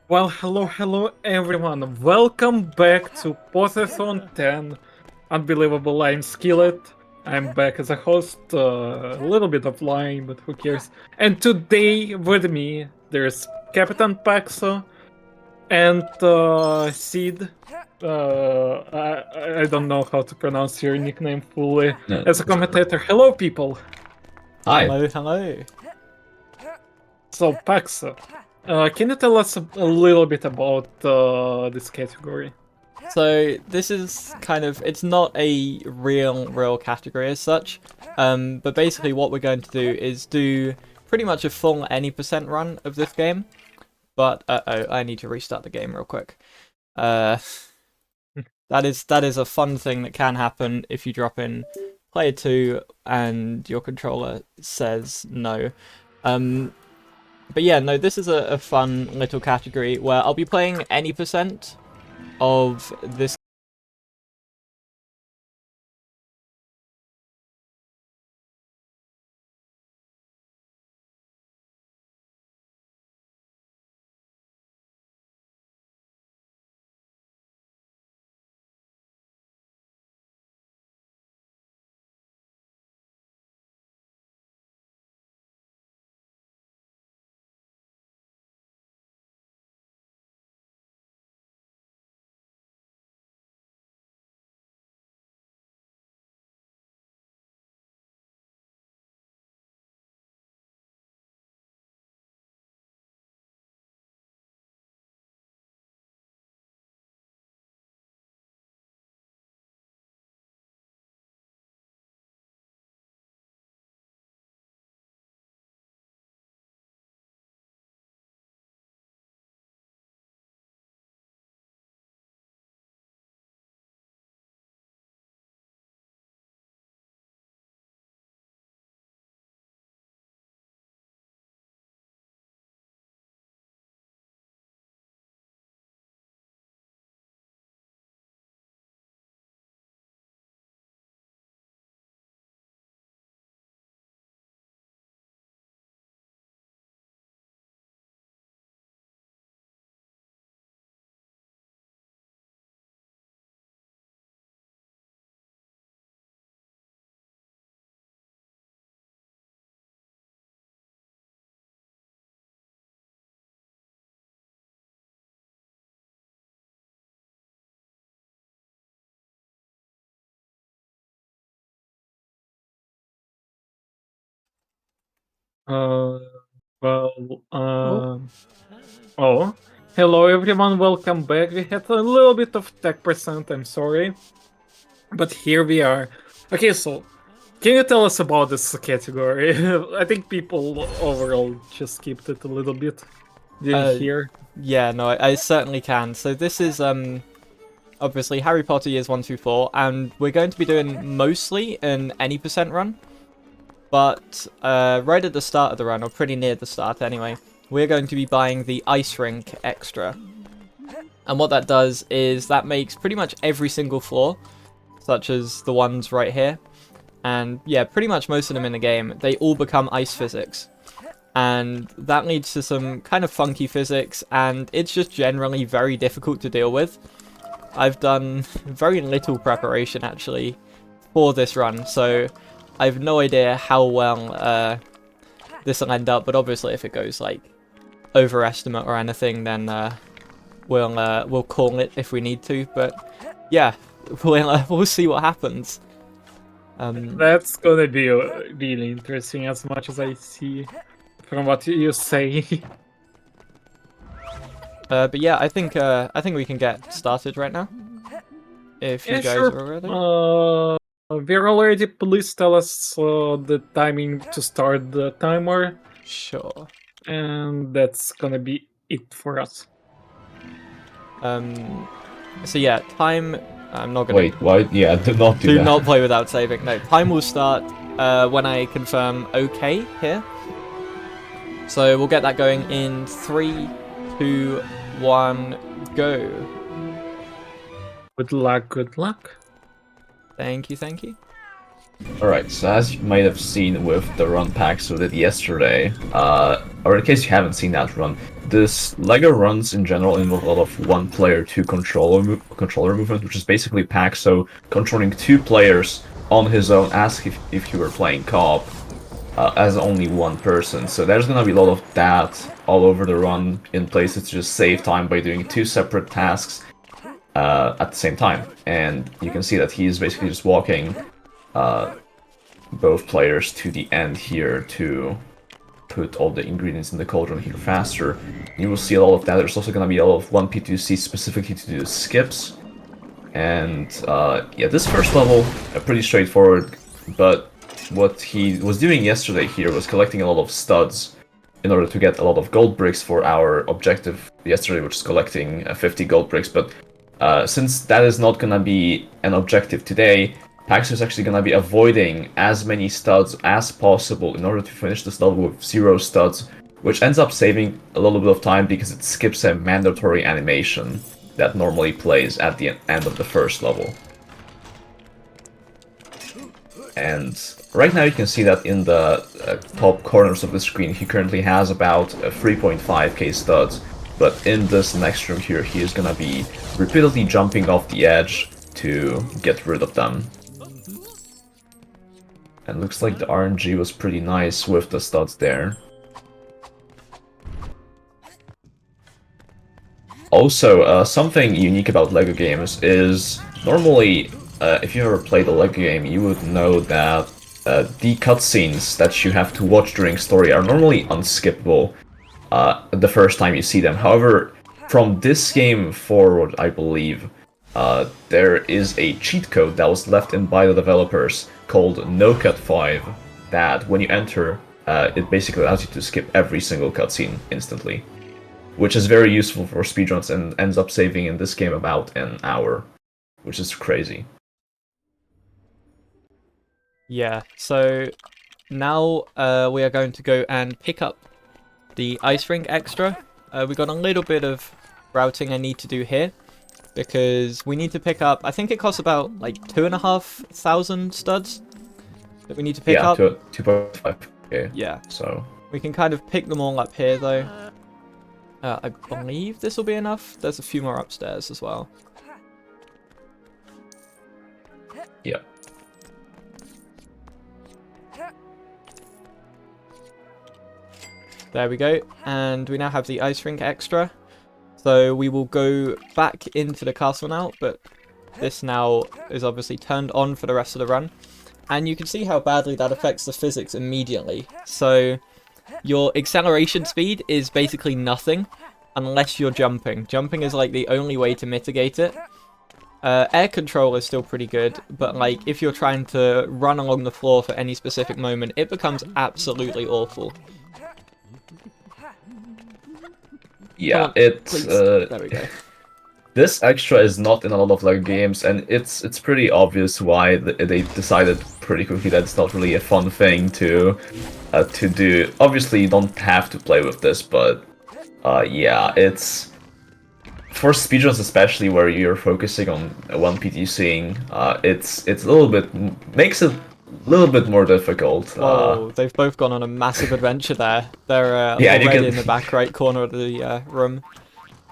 Well, hello everyone. Welcome back to Potterthon 10. Unbelievable, I'm Skillet. I'm back as a host, a little bit of lying, but who cares. And today with me, there's Captain Paxo and Sid. I don't know how to pronounce your nickname fully. No. As a commentator, hello people. Hi. Hello. So Paxo, can you tell us a little bit about this category? So this is kind of, it's not a real category as such, but basically what we're going to do is do pretty much a full any percent run of this game. But I need to restart the game real quick. That is a fun thing that can happen if you drop in player 2 and your controller says no. But yeah, no, this is a fun little category where I'll be playing any percent of this. Uh, well, oh, hello everyone, welcome back. We had a little bit of tech percent, I'm sorry, but here we are. Okay, so can you tell us about this category? I think people overall just skipped it a little bit. Didn't hear. Yeah, no, I certainly can. So this is obviously Harry Potter years 1 through 4, and we're going to be doing mostly an any percent run. But right at the start of the run, or pretty near the start anyway, we're going to be buying the Ice Rink extra. And what that does is that makes pretty much every single floor, such as the ones right here, and yeah, pretty much most of them in the game, they all become ice physics. And that leads to some kind of funky physics, and it's just generally very difficult to deal with. I've done very little preparation actually for this run, so I have no idea how well this will end up, but obviously if it goes like overestimate or anything, then we'll call it if we need to. But yeah, we'll see what happens. That's gonna be really interesting, as much as I see from what you say. But yeah, I think we can get started right now. If you Yeah, guys sure. are ready. We're already. Please tell us the timing to start the timer, Sure. and that's gonna be it for us. So yeah, time. I'm not gonna. Wait, what? Yeah, do not do Do that. not play without saving. No, time will start when I confirm OK here. So we'll get that going in 3, 2, 1, go. Good luck. Good luck. Thank you, thank you. Alright, so as you might have seen with the run packs we did yesterday, or in case you haven't seen that run, this LEGO runs in general involve a lot of one-player, controller movement, which is basically Paxo controlling 2 players on his own as if you were playing co-op as only one person. So there's gonna be a lot of that all over the run in places to just save time by doing 2 separate tasks at the same time. And you can see that he's basically just walking both players to the end here to put all the ingredients in the cauldron here faster. You will see a lot of that. There's also going to be a lot of 1P2C specifically to do skips. And yeah, this first level, pretty straightforward, but what he was doing yesterday here was collecting a lot of studs in order to get a lot of gold bricks for our objective yesterday, which is collecting 50 gold bricks. But since that is not going to be an objective today, Paxo is actually going to be avoiding as many studs as possible in order to finish this level with 0 studs, which ends up saving a little bit of time because it skips a mandatory animation that normally plays at the end of the first level. And right now you can see that in the top corners of the screen he currently has about 3.5k studs, but in this next room here he is going to be repeatedly jumping off the edge to get rid of them. And looks like the RNG was pretty nice with the studs there. Also, something unique about LEGO games is normally, if you ever played a LEGO game, you would know that the cutscenes that you have to watch during story are normally unskippable the first time you see them. However, from this game forward, I believe, there is a cheat code that was left in by the developers called NoCut5 that when you enter, it basically allows you to skip every single cutscene instantly, which is very useful for speedruns and ends up saving in this game about an hour, which is crazy. Yeah, so now we are going to go and pick up the ice rink extra. We got a little bit of routing I need to do here, because we need to pick up, I think it costs about like 2,500 studs that we need to pick up. Yeah, 2.5k. Yeah. So we can kind of pick them all up here though. I believe this will be enough. There's a few more upstairs as well. Yeah. There we go. And we now have the ice rink extra. So we will go back into the castle now, but this now is obviously turned on for the rest of the run. And you can see how badly that affects the physics immediately. So your acceleration speed is basically nothing unless you're jumping. Jumping is like the only way to mitigate it. Air control is still pretty good, but like if you're trying to run along the floor for any specific moment, it becomes absolutely awful. Yeah, on, it's there we go. This extra is not in a lot of LEGO games, and it's pretty obvious why they decided pretty quickly that it's not really a fun thing to do. Obviously, you don't have to play with this, but yeah, it's for speedruns especially where you're focusing on one PTCing. It's a little bit makes it a little bit more difficult. Whoa, they've both gone on a massive adventure there. They're yeah, already in the back right corner of the room.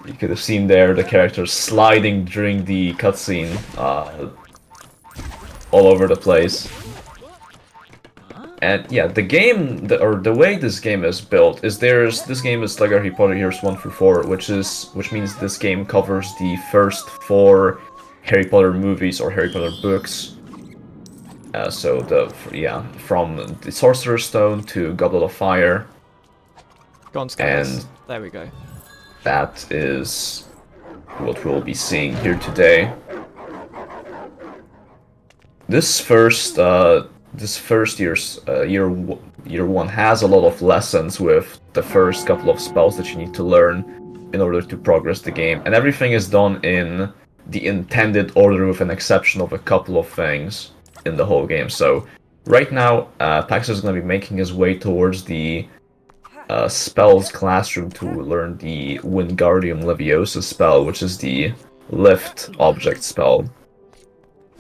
You could have seen there the characters sliding during the cutscene all over the place. And yeah, the game, the way this game is built is this game is like Harry Potter Years 1 through 4, which means this game covers the first 4 Harry Potter movies or Harry Potter books. So from the Sorcerer's Stone to Goblet of Fire. Go on, Scanners. And there we go. That is what we'll be seeing here today. This first year's year 1 has a lot of lessons with the first couple of spells that you need to learn in order to progress the game, and everything is done in the intended order with an exception of a couple of things in the whole game. So right now, Paxo is going to be making his way towards the spells classroom to learn the Wingardium Leviosa spell, which is the lift object spell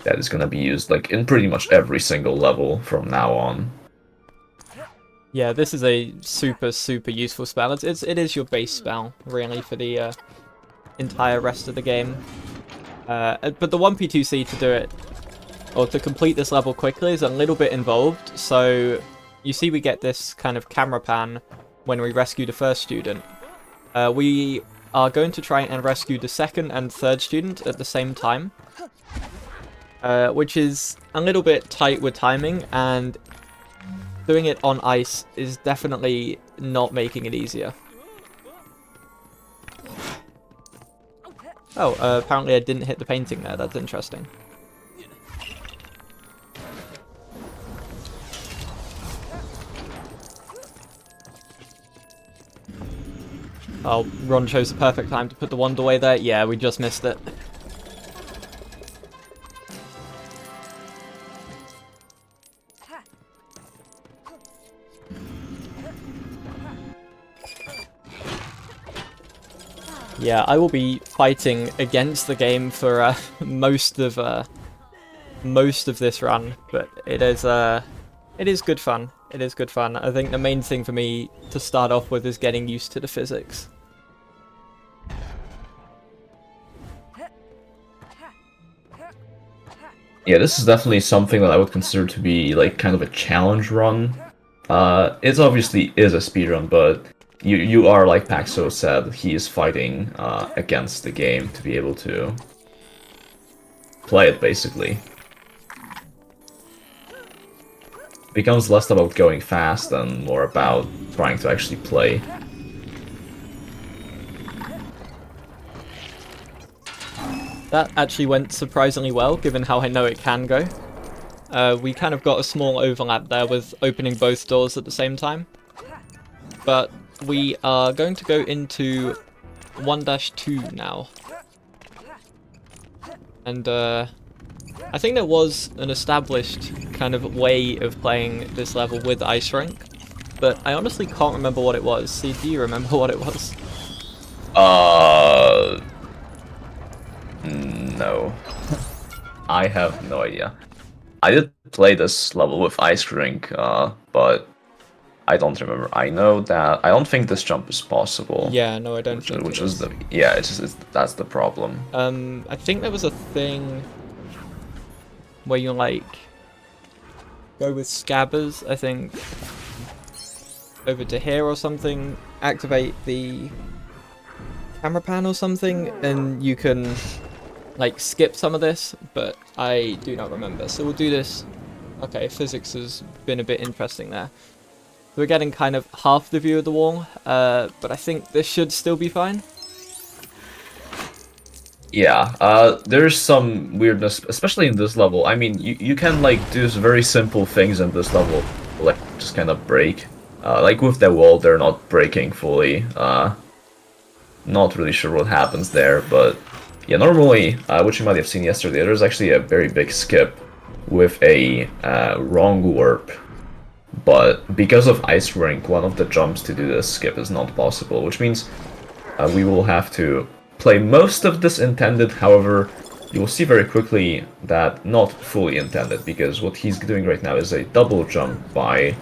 that is going to be used like in pretty much every single level from now on. Yeah, this is a super, super useful spell. It is your base spell, really, for the entire rest of the game. But the 1p2c to do it, or to complete this level quickly, is a little bit involved. So, you see we get this kind of camera pan when we rescue the first student. We are going to try and rescue the second and third student at the same time. Which is a little bit tight with timing, and doing it on ice is definitely not making it easier. Oh, apparently I didn't hit the painting there. That's interesting. Oh, Ron chose the perfect time to put the wand away there. Yeah, we just missed it. Yeah, I will be fighting against the game for most of this run, but it is good fun. It is good fun. I think the main thing for me to start off with is getting used to the physics. Yeah, this is definitely something that I would consider to be like kind of a challenge run. It obviously is a speedrun, but you are, like Paxo said, he is fighting against the game to be able to play it, basically. It becomes less about going fast and more about trying to actually play. That actually went surprisingly well, given how I know it can go. We kind of got a small overlap there with opening both doors at the same time. But we are going to go into 1-2 now. And I think there was an established kind of way of playing this level with Ice Rink, but I honestly can't remember what it was. See, do you remember what it was? No. I have no idea. I did play this level with Ice Rink, but I don't remember. I know that I don't think this jump is possible. Yeah, no, I don't think which it is the that's the problem. I think there was a thing where you like go with scabbers, I think, over to here or something, activate the camera pan or something, and you can like skip some of this, but I do not remember. So we'll do this. Okay, physics has been a bit interesting there. We're getting kind of half the view of the wall, but I think this should still be fine. Yeah, there's some weirdness, especially in this level. I mean, you can like do very simple things in this level, like just kind of break. Like with the wall, they're not breaking fully. Not really sure what happens there, but yeah, normally, which you might have seen yesterday, there's actually a very big skip with a wrong warp. But because of Ice Rink, one of the jumps to do this skip is not possible, which means we will have to play most of this intended. However, you will see very quickly that not fully intended, because what he's doing right now is a double jump by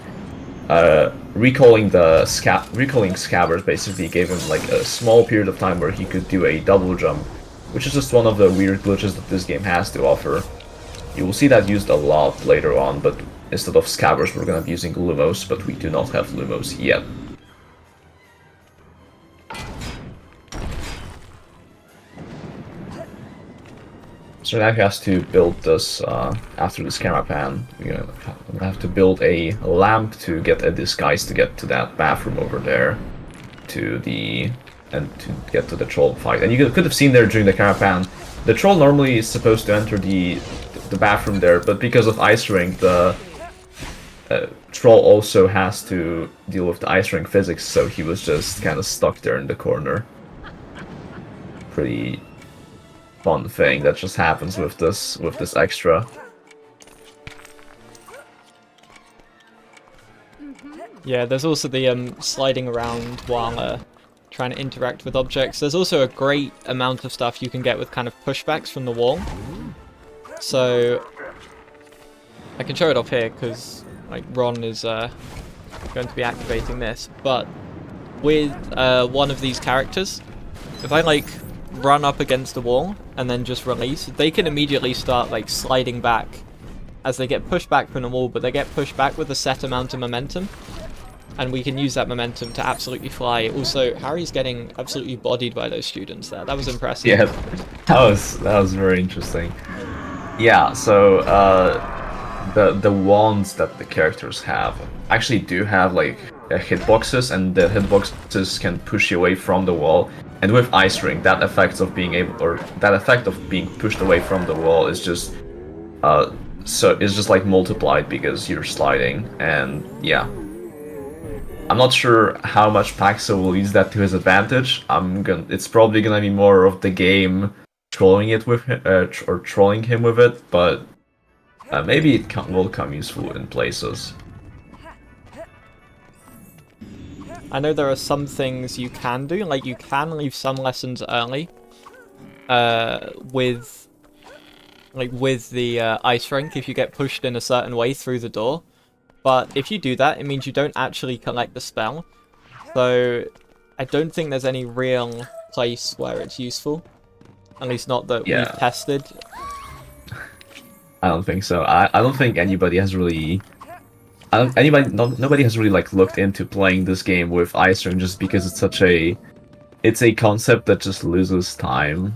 recalling scabbers. Basically gave him like a small period of time where he could do a double jump, which is just one of the weird glitches that this game has to offer. You will see that used a lot later on, but instead of scabbers we're gonna be using lumos, but we do not have lumos yet. So now he has to build this, after this camera pan, we're gonna have to build a lamp to get a disguise to get to that bathroom over there, to get to the troll fight. And you could have seen there during the camera pan, the troll normally is supposed to enter the bathroom there, but because of Ice Rink, the troll also has to deal with the Ice Rink physics, so he was just kind of stuck there in the corner. Pretty fun thing that just happens with this extra. Yeah, there's also the sliding around while trying to interact with objects. There's also a great amount of stuff you can get with kind of pushbacks from the wall. So I can show it off here because like Ron is going to be activating this, but with one of these characters, if I like run up against a wall and then just release, they can immediately start like sliding back as they get pushed back from the wall, but they get pushed back with a set amount of momentum, and we can use that momentum to absolutely fly. Also, Harry's getting absolutely bodied by those students there. That was impressive. Yeah, that was very interesting. Yeah, so the wands that the characters have actually do have like hitboxes, and the hitboxes can push you away from the wall. And with Ice Ring, that effect of being pushed away from the wall is just so it's just like multiplied because you're sliding. And yeah, I'm not sure how much Paxo will use that to his advantage. It's probably gonna be more of the game trolling it with him, or trolling him with it, but maybe it will come useful in places. I know there are some things you can do, like you can leave some lessons early with the ice rink if you get pushed in a certain way through the door. But if you do that, it means you don't actually collect the spell. So I don't think there's any real place where it's useful. At least not that we've tested. I don't think so. I don't think anybody has really... nobody has really like looked into playing this game with Ice Ring just because it's such a... It's a concept that just loses time.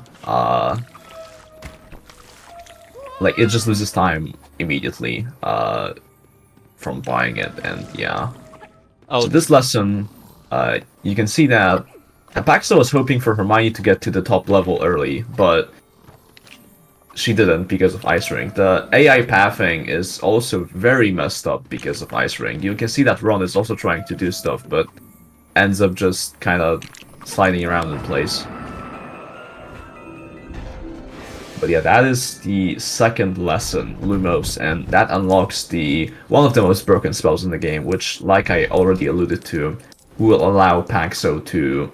Like, it just loses time immediately from buying it, and yeah. Oh. So this lesson, you can see that Paxo was hoping for Hermione to get to the top level early, but she didn't because of Ice Ring. The AI pathing is also very messed up because of Ice Ring. You can see that Ron is also trying to do stuff, but ends up just kind of sliding around in place. But yeah, that is the second lesson, Lumos, and that unlocks one of the most broken spells in the game, which, like I already alluded to, will allow Paxo to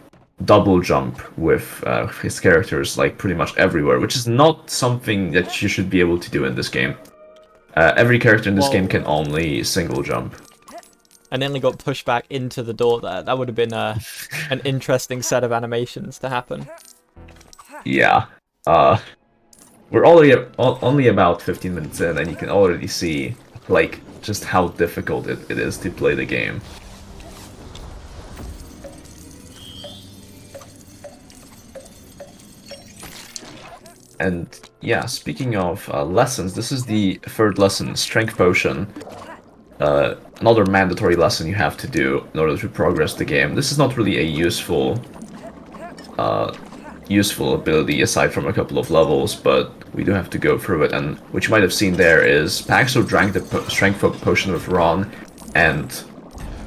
double jump with his characters like pretty much everywhere, which is not something that you should be able to do in this game. Every character in this game can only single jump. I nearly got pushed back into the door there. That would have been an interesting set of animations to happen. Yeah. We're only about 15 minutes in, and you can already see like just how difficult it is to play the game. And yeah, speaking of lessons, this is the third lesson, Strength Potion. Another mandatory lesson you have to do in order to progress the game. This is not really a useful ability aside from a couple of levels, but we do have to go through it. And what you might have seen there is Paxo drank the Strength Potion with Ron and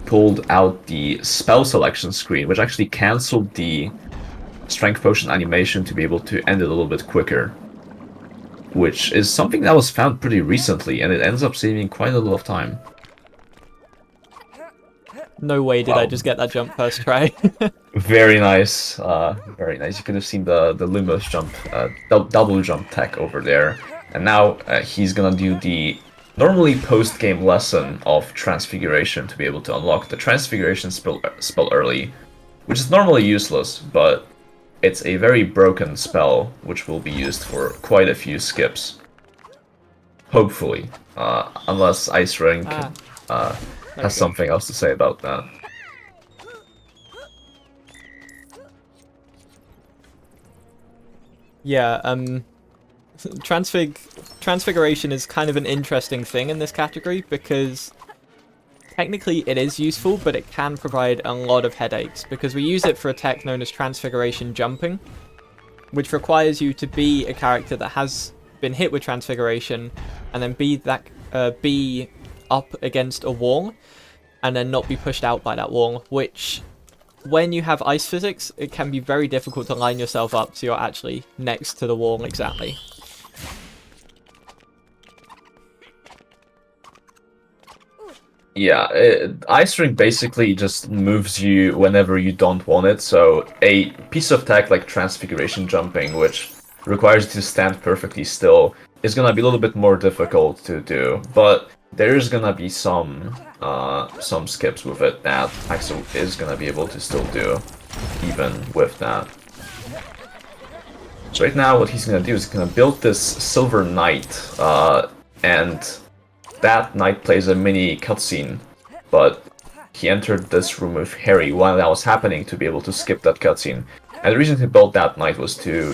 pulled out the spell selection screen, which actually cancelled the Strength Potion animation to be able to end it a little bit quicker, which is something that was found pretty recently, and it ends up saving quite a little of time. No way did I just get that jump first try. Very nice, very nice. You could have seen the Lumos jump, double jump tech over there, and now he's gonna do the normally post-game lesson of Transfiguration to be able to unlock the Transfiguration spell early, which is normally useless, but it's a very broken spell, which will be used for quite a few skips. Hopefully. Unless Ice Rink has something else to say about that. Yeah, Transfiguration is kind of an interesting thing in this category because technically it is useful, but it can provide a lot of headaches because we use it for a tech known as Transfiguration Jumping, which requires you to be a character that has been hit with Transfiguration and then be up against a wall and then not be pushed out by that wall, which when you have ice physics, it can be very difficult to line yourself up so you're actually next to the wall exactly. Yeah, Ice Rink basically just moves you whenever you don't want it, so a piece of tech like Transfiguration Jumping, which requires you to stand perfectly still, is gonna be a little bit more difficult to do, but there's gonna be some skips with it that Paxo is gonna be able to still do, even with that. So right now, what he's gonna do is he's gonna build this Silver Knight, and that knight plays a mini cutscene, but he entered this room with Harry while that was happening to be able to skip that cutscene. And the reason he built that knight was to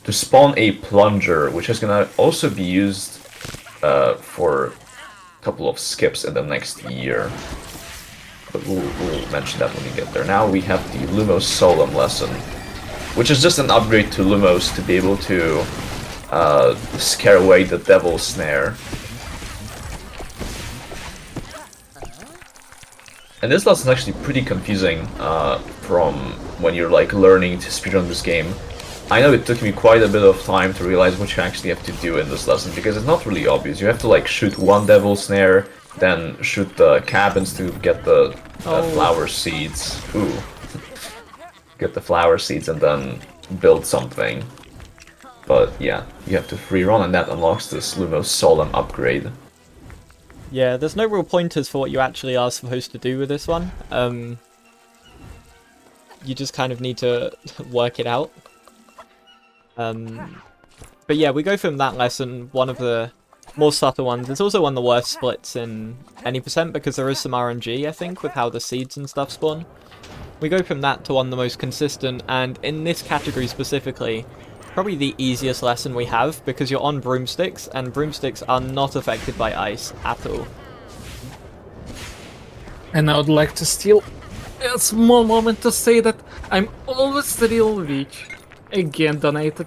spawn a plunger, which is gonna also be used for a couple of skips in the next year. But we'll mention that when we get there. Now we have the Lumos Solemn lesson, which is just an upgrade to Lumos to be able to scare away the Devil's Snare. And this lesson is actually pretty confusing from when you're like learning to speedrun this game. I know it took me quite a bit of time to realize what you actually have to do in this lesson, because it's not really obvious. You have to like shoot one Devil's Snare, then shoot the cabins to get the flower seeds. Ooh. Get the flower seeds and then build something. But yeah, you have to free run, and that unlocks this Lumos Solemn upgrade. Yeah, there's no real pointers for what you actually are supposed to do with this one. You just kind of need to work it out. But yeah, we go from that lesson, one of the more subtle ones. It's also one of the worst splits in any percent, because there is some RNG, I think, with how the seeds and stuff spawn. We go from that to one of the most consistent, and in this category specifically, probably the easiest lesson we have, because you're on broomsticks, and broomsticks are not affected by ice at all. And I would like to steal a small moment to say that I'm always the real witch. Again donated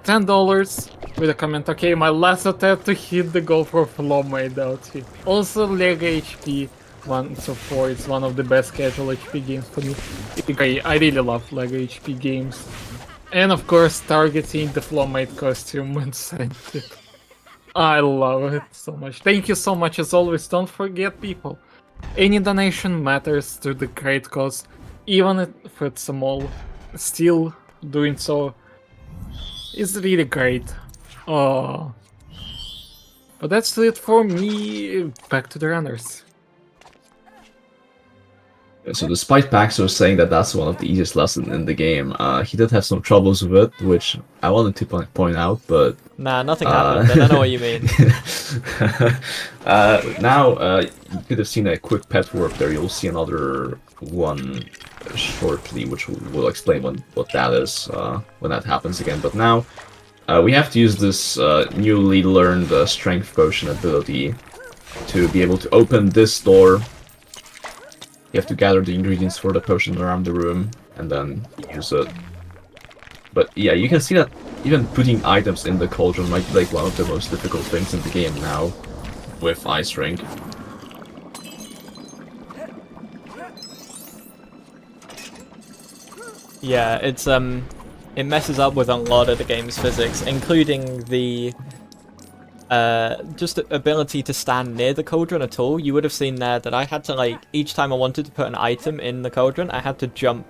$10 with a comment, okay, my last attempt to hit the goal for Flow made outfit. Also Lego HP 1-4 is one of the best casual HP games for me. I really love Lego HP games. And of course targeting the Flowmate costume when sent it. I love it so much. Thank you so much as always. Don't forget, people, any donation matters to the great cause, even if it's small. Still doing so is really great. Oh, but that's it for me. Back to the runners. So despite Paxo saying that that's one of the easiest lessons in the game, he did have some troubles with it, which I wanted to point out, but... Nah, nothing happened, and I know what you mean. Now, you could have seen a quick pet work there. You'll see another one shortly, which we'll explain what that is when that happens again. But now, we have to use this newly learned strength potion ability to be able to open this door. You have to gather the ingredients for the potion around the room, and then use it. But yeah, you can see that even putting items in the cauldron might be like one of the most difficult things in the game now, with Ice Rink. Yeah, it's it messes up with a lot of the game's physics, including the just the ability to stand near the cauldron at all. You would have seen there that I had to, like, each time I wanted to put an item in the cauldron, I had to jump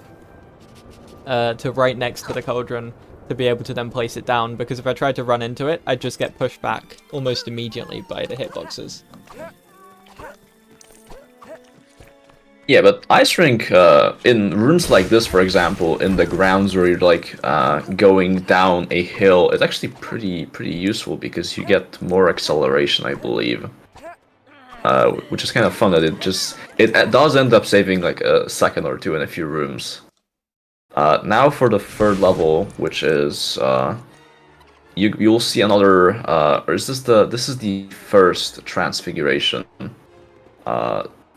to right next to the cauldron to be able to then place it down, because if I tried to run into it, I'd just get pushed back almost immediately by the hitboxes. Yeah, but Ice Rink, in rooms like this, for example, in the grounds where you're like going down a hill, it's actually pretty useful because you get more acceleration, I believe. Which is kind of fun that it does end up saving like a second or two in a few rooms. Now for the third level, which is you'll see another, or is this is the first transfiguration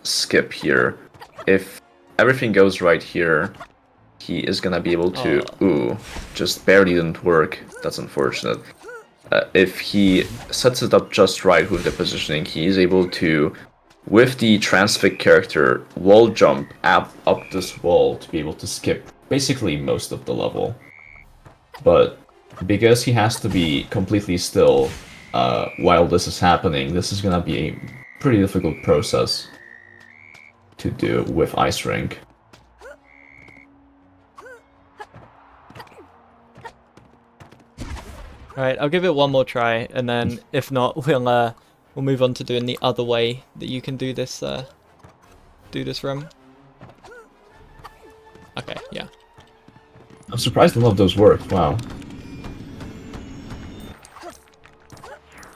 skip here. If everything goes right here, he is gonna be able to... Ooh, just barely didn't work. That's unfortunate. If he sets it up just right with the positioning, he is able to, with the transfig character, wall jump up this wall to be able to skip basically most of the level. But because he has to be completely still while this is happening, this is gonna be a pretty difficult process to do with Ice Rink. Alright, I'll give it one more try, and then if not, we'll we'll move on to doing the other way that you can do this room. Okay, yeah. I'm surprised none of those worked. Wow.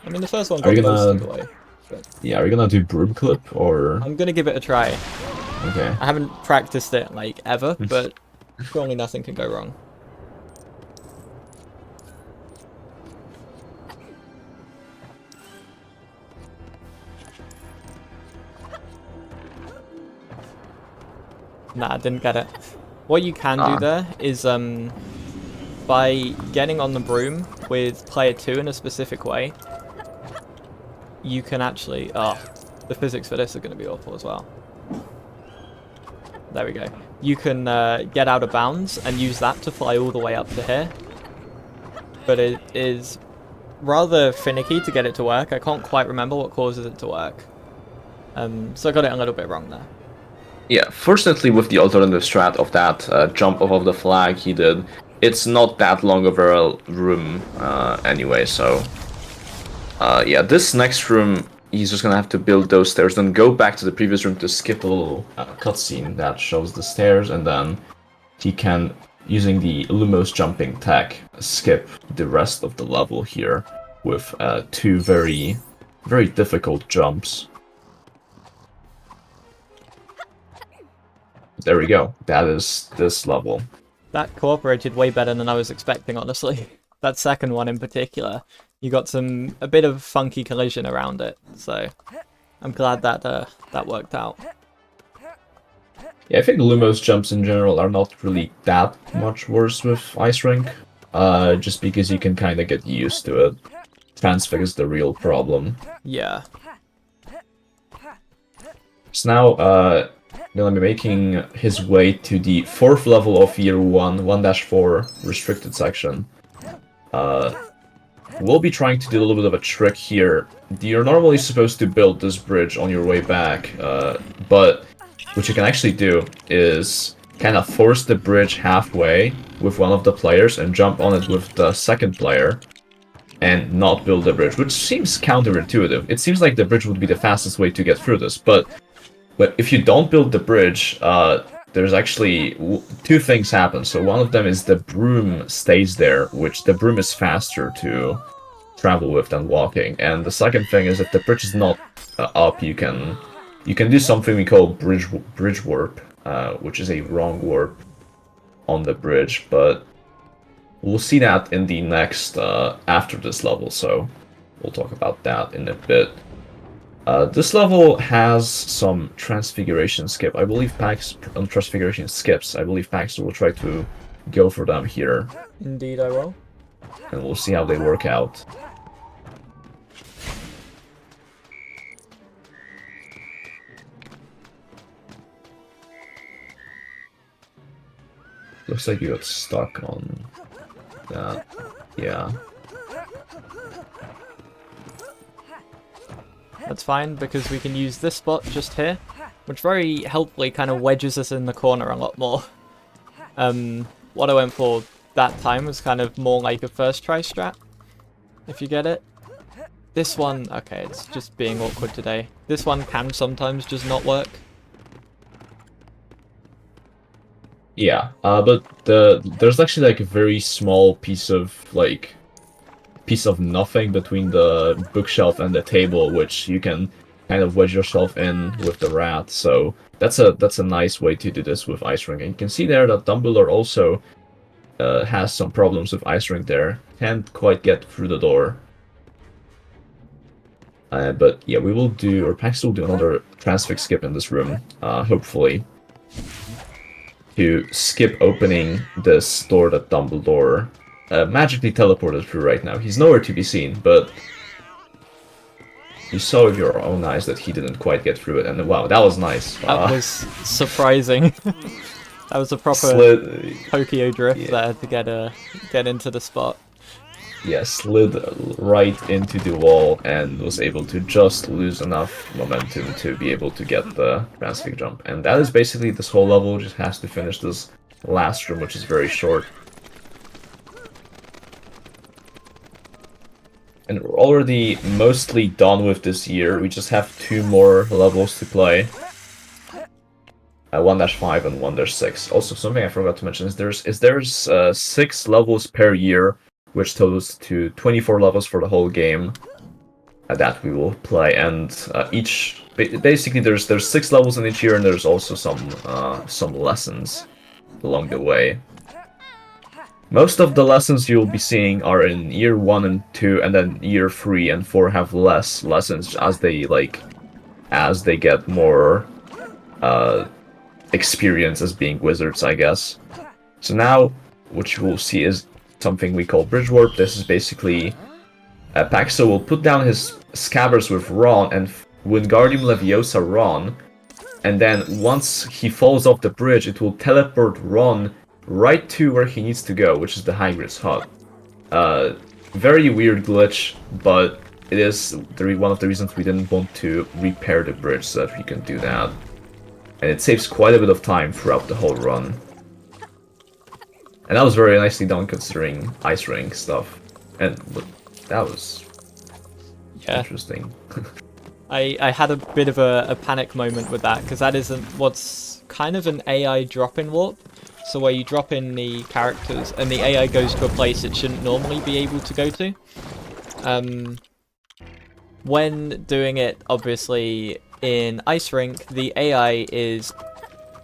I mean, the first one Are got you most gonna- of the way. But Yeah, are you gonna do broom clip or? I'm gonna give it a try. Okay. I haven't practiced it, like, ever, but surely nothing can go wrong. Nah, I didn't get it. What you can do there is, by getting on the broom with player 2 in a specific way, you can actually... Oh, the physics for this are going to be awful as well. There we go. You can get out of bounds and use that to fly all the way up to here. But it is rather finicky to get it to work. I can't quite remember what causes it to work. So I got it a little bit wrong there. Yeah, fortunately with the alternative strat of that jump off of the flag he did, it's not that long of a room anyway, so... yeah, this next room, he's just gonna have to build those stairs, then go back to the previous room to skip a little cutscene that shows the stairs, and then he can, using the Lumos jumping tech, skip the rest of the level here with 2 very, very difficult jumps. There we go. That is this level. That cooperated way better than I was expecting, honestly. That second one in particular, you got a bit of funky collision around it, so I'm glad that that worked out. Yeah, I think Lumos jumps in general are not really that much worse with Ice Rink, just because you can kind of get used to it. Transfig is the real problem. Yeah. So now, gonna be making his way to the 4th level of Year 1, 1-4 restricted section. We'll be trying to do a little bit of a trick here. You're normally supposed to build this bridge on your way back, but what you can actually do is kind of force the bridge halfway with one of the players and jump on it with the second player and not build the bridge, which seems counterintuitive. It seems like the bridge would be the fastest way to get through this, but if you don't build the bridge, there's actually 2 things happen. So one of them is the broom stays there, which the broom is faster to travel with than walking. And the second thing is if the bridge is not up, you can do something we call bridge warp, which is a wrong warp on the bridge. But we'll see that in the next after this level, so we'll talk about that in a bit. This level has some transfiguration skip. I believe transfiguration skips. I believe Paxter will try to go for them here. Indeed I will. And we'll see how they work out. Looks like you got stuck on that. Yeah. That's fine, because we can use this spot just here, which very helpfully kind of wedges us in the corner a lot more. What I went for that time was kind of more like a first try strat, if you get it. This one, okay, it's just being awkward today. This one can sometimes just not work. Yeah, but there's actually like a very small piece of nothing between the bookshelf and the table, which you can kind of wedge yourself in with the rat. So that's a nice way to do this with Ice Rink. And you can see there that Dumbledore also has some problems with Ice Rink there. Can't quite get through the door. But yeah, we will do, or Pax will do another transfix skip in this room, hopefully, to skip opening this door that Dumbledore magically teleported through right now. He's nowhere to be seen, but you saw with your own eyes that he didn't quite get through it, and wow, that was nice. That was surprising. That was a proper Tokyo drift there to get into the spot. Yeah, slid right into the wall and was able to just lose enough momentum to be able to get the transfig jump. And that is basically this whole level, just has to finish this last room, which is very short. And we're already mostly done with this year. We just have 2 more levels to play. 1-5 and 1-6. Also, something I forgot to mention is there's 6 levels per year, which totals to 24 levels for the whole game that we will play. And basically there's 6 levels in each year, and there's also some lessons along the way. Most of the lessons you'll be seeing are in year 1 and 2, and then year 3 and 4 have less lessons as they get more experience as being wizards, I guess. So now what you will see is something we call bridge warp. This is basically Paxo will put down his scabbers with Ron and Wingardium Leviosa Ron, and then once he falls off the bridge, it will teleport Ron right to where he needs to go, which is the Hagrid's hut. Very weird glitch, but it is one of the reasons we didn't want to repair the bridge so that we can do that. And it saves quite a bit of time throughout the whole run. And that was very nicely done considering Ice Rink stuff. And that was interesting. I had a bit of a panic moment with that, because that isn't what's kind of an AI drop-in warp. So where you drop in the characters and the AI goes to a place it shouldn't normally be able to go to. When doing it, obviously, in Ice Rink, the AI is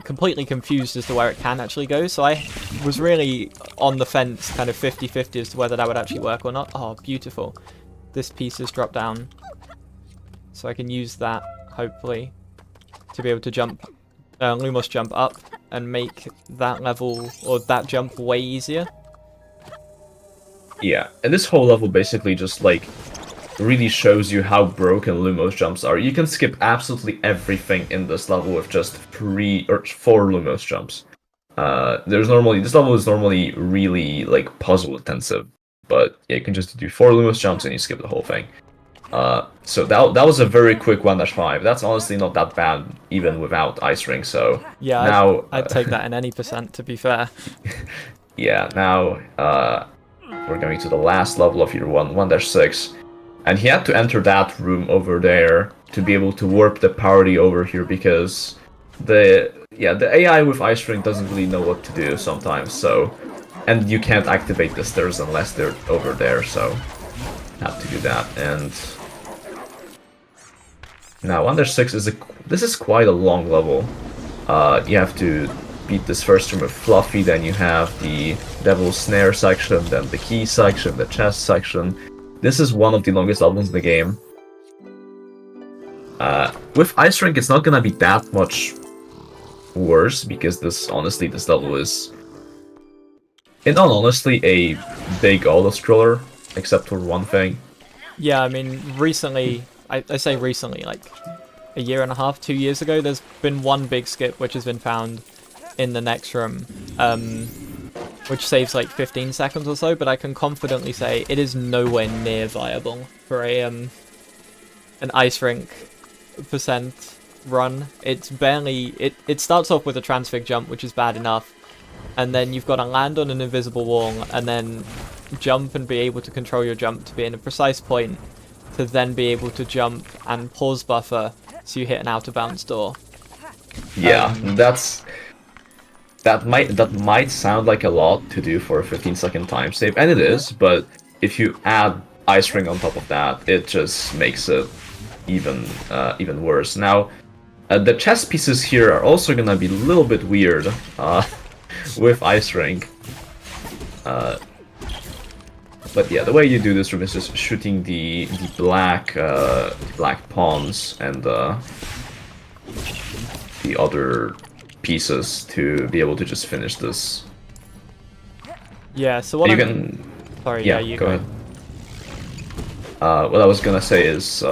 completely confused as to where it can actually go, so I was really on the fence, kind of 50-50 as to whether that would actually work or not. Oh, beautiful. This piece has dropped down, so I can use that, hopefully, to be able to jump, Lumos jump up, and make that level, or that jump, way easier. Yeah, and this whole level basically just, like, really shows you how broken Lumos jumps are. You can skip absolutely everything in this level with just 3 or 4 Lumos jumps. This level is normally really, like, puzzle intensive, but yeah, you can just do 4 Lumos jumps and you skip the whole thing. So that was a very quick 1-5. That's honestly not that bad, even without Ice Rink, so yeah, now... I'd take that in any percent, to be fair. Yeah, now we're going to the last level of year 1, 1-6. And he had to enter that room over there to be able to warp the party over here, because the AI with Ice Rink doesn't really know what to do sometimes, so... And you can't activate the stairs unless they're over there, so... Have to do that, and... Now, 1-6 this is quite a long level. You have to beat this first room with Fluffy, then you have the Devil's Snare section, then the Key section, the Chest section. This is one of the longest levels in the game. With Ice Rink, it's not gonna be that much worse, because this level is, in all honesty, a big auto-scroller, except for one thing. Yeah, I mean, recently, I say recently, like a year and a half, 2 years ago, there's been one big skip which has been found in the next room, which saves like 15 seconds or so, but I can confidently say it is nowhere near viable for an Ice Rink percent run. It's barely, it starts off with a transfig jump, which is bad enough, and then you've got to land on an invisible wall, and then jump and be able to control your jump to be in a precise point, to then be able to jump and pause buffer so you hit an out of bounds door. Yeah, that might sound like a lot to do for a 15-second time save, and it is, but if you add Ice Ring on top of that, it just makes it even worse. Now, the chess pieces here are also gonna be a little bit weird with Ice Rink. But yeah, the way you do this room is just shooting the black pawns and the other pieces to be able to just finish this. Yeah, so what you can... Sorry, yeah, you go ahead. What I was gonna say is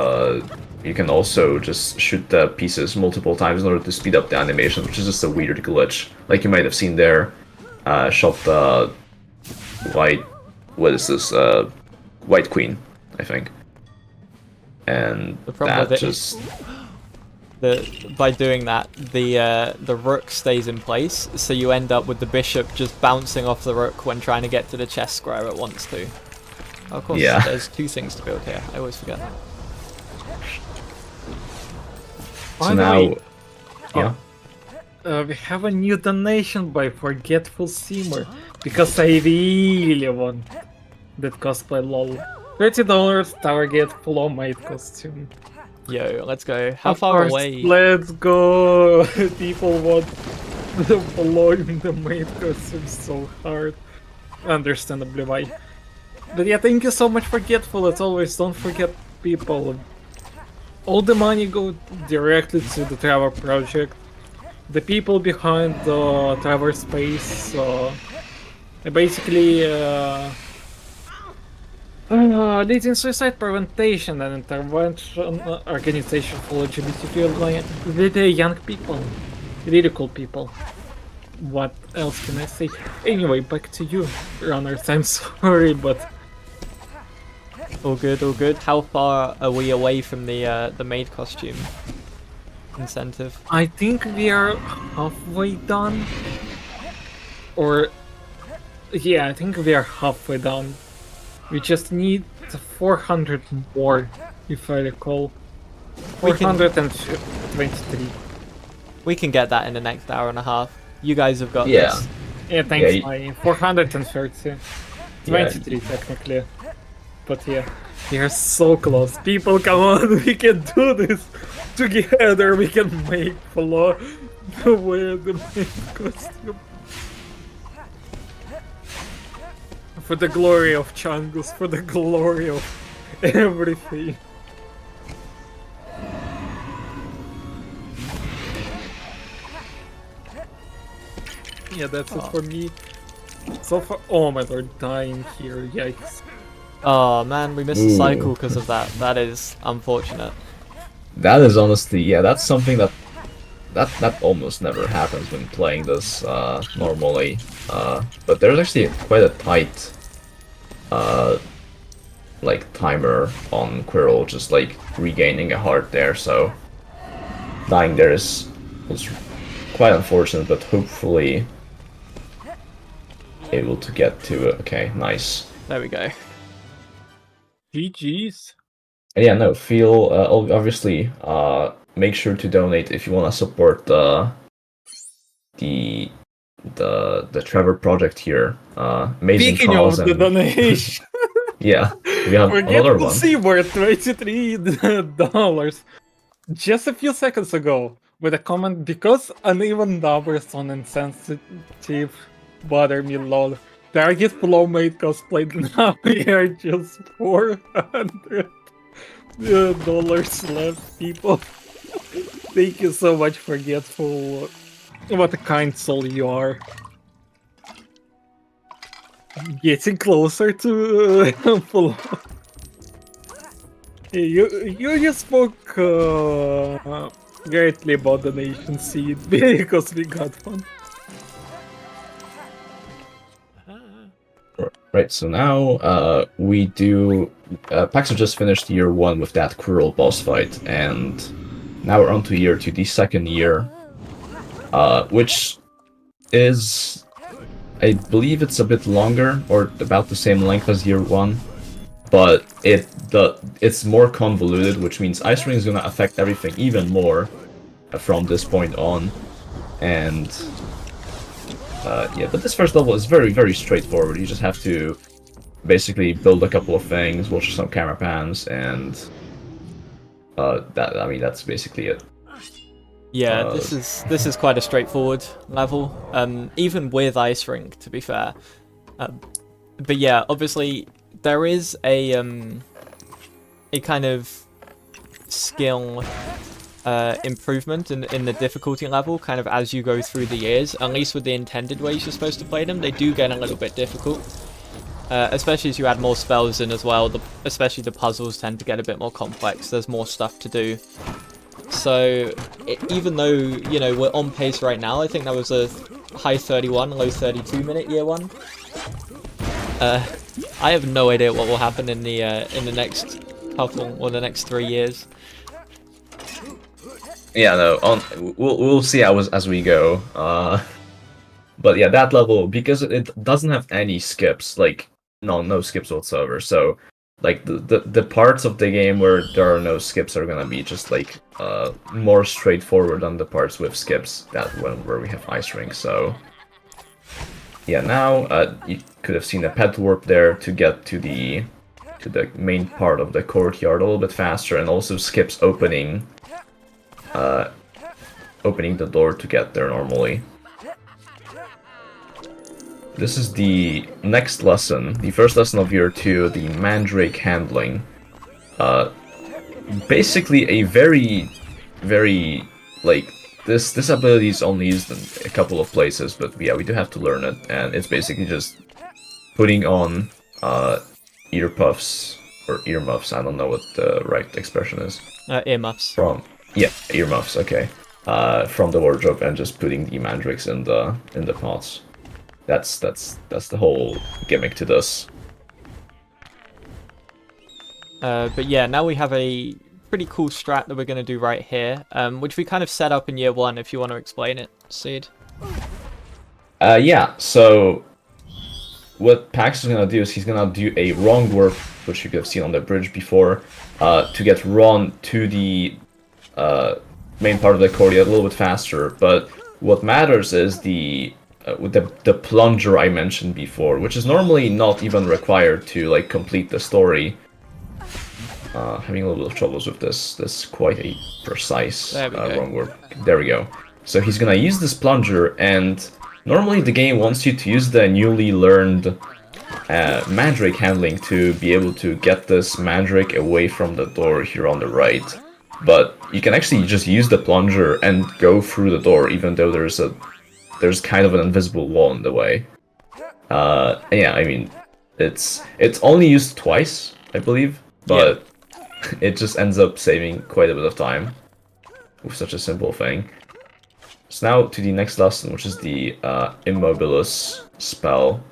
you can also just shoot the pieces multiple times in order to speed up the animation, which is just a weird glitch. Like you might have seen there, shot the white... What is this? White Queen, I think. And that just... by doing that, the rook stays in place, so you end up with the bishop just bouncing off the rook when trying to get to the chess square it wants to. Of course, Yeah. there's 2 things to build here. I always forget that. By So the now, way, yeah. we have a new donation by Forgetful Simmer because I really want that cosplay lol. $30 target flow mate costume. Yo, let's go. How Of far course, away? let's go. People want the following the maid costume so hard. Understandably why. But yeah, thank you so much, Forgetful. As always, don't forget people. All the money go directly to the Trevor project. The people behind the Trevor Space basically leading suicide prevention and intervention organization for LGBT young people. Really cool people. What else can I say? Anyway, back to you, runners. I'm sorry, but All good, all good. How far are we away from the maid costume incentive? I think we are halfway done. Or yeah, I think we are halfway done. We just need 400 more, if I recall. We can- 423. We can get that in the next hour and a half. You guys have got Yeah. this. Yeah, thanks, Yeah, Mai. 430. 23 technically. But yeah, we are so close. People, come on, we can do this together. We can make Flo wear the main costume. For the glory of Changus, for the glory of everything. Yeah, that's it for me. So far, oh my lord, dying here, yikes. Oh man, we missed the Ooh. cycle because of that. That is unfortunate. That is honestly, yeah, that's something that almost never happens when playing this normally. But there's actually quite a tight like timer on Quirrell, just like regaining a heart there. So dying there was quite unfortunate, but hopefully able to get to it. Okay, nice. There we go. GG's. And yeah, no, feel obviously make sure to donate if you want to support the Trevor project here. Amazing Speaking cause of the and donation, yeah, we have forget another to one. see we're $23 just a few seconds ago with a comment because uneven numbers on insensitive bother me lol. Target flow mate cosplayed now we are just $400 left, people. Thank you so much, Forgetful. What a kind soul you are. Getting closer to full. You spoke greatly about the nation seed because we got one. Right, so now we do. Paxo just finished year 1 with that Quirrell boss fight, and now we're on to year 2, the second year, which is, I believe it's a bit longer or about the same length as year 1, but it's more convoluted, which means Ice Ring is gonna affect everything even more from this point on, and. Yeah, but this first level is very, very straightforward. You just have to basically build a couple of things, watch some camera pans, and that's basically it. Yeah, this is quite a straightforward level, even with Ice Rink, to be fair. But yeah, obviously there is a kind of skill improvement in the difficulty level, kind of as you go through the years. At least with the intended ways you're supposed to play them, they do get a little bit difficult. Especially as you add more spells in as well. Especially the puzzles tend to get a bit more complex. There's more stuff to do. So even though, you know, we're on pace right now, I think that was a high 31, low 32 minute year 1. I have no idea what will happen in the next couple or the next 3 years. Yeah, no, we'll see as we go. But yeah, that level, because it doesn't have any skips, like no skips whatsoever. So like the parts of the game where there are no skips are gonna be just like more straightforward than the parts with skips where we have ice rink. So yeah, now you could have seen a pet warp there to get to the main part of the courtyard a little bit faster, and also skips opening the door to get there normally. This is the next lesson, the first lesson of year 2, the Mandrake handling. Basically a very, like, this ability is only used in a couple of places, but yeah, we do have to learn it, and it's basically just putting on ear puffs, or earmuffs, I don't know what the right expression is. Earmuffs. Yeah, earmuffs, okay. From the wardrobe, and just putting the mandrakes in the pots. That's the whole gimmick to this. But yeah, now we have a pretty cool strat that we're going to do right here, which we kind of set up in year 1, if you want to explain it, Seed. Yeah, so what Pax is going to do is he's going to do a wrong warp, which you could have seen on the bridge before, to get Ron to the main part of the courtyard a little bit faster. But what matters is with the plunger I mentioned before, which is normally not even required to like complete the story. Having a little bit of troubles with this. That's quite a precise wrong word. There we go. So he's gonna use this plunger, and normally the game wants you to use the newly learned Mandrake handling to be able to get this Mandrake away from the door here on the right. But you can actually just use the plunger and go through the door, even though there's kind of an invisible wall in the way. Yeah, I mean, it's only used twice, I believe, but it just ends up saving quite a bit of time with such a simple thing. So now to the next lesson, which is the Immobilis spell.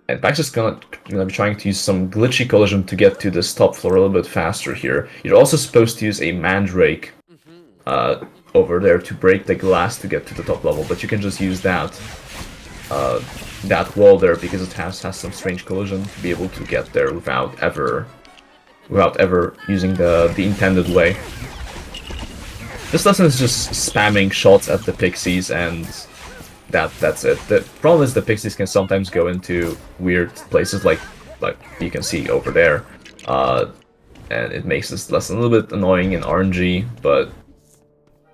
And Pax is gonna be trying to use some glitchy collision to get to this top floor a little bit faster here. You're also supposed to use a Mandrake over there to break the glass to get to the top level, but you can just use that wall there because it has some strange collision to be able to get there without ever using the intended way. This lesson is just spamming shots at the pixies, and that's it. The problem is the pixies can sometimes go into weird places like you can see over there, and it makes this lesson a little bit annoying and RNG, but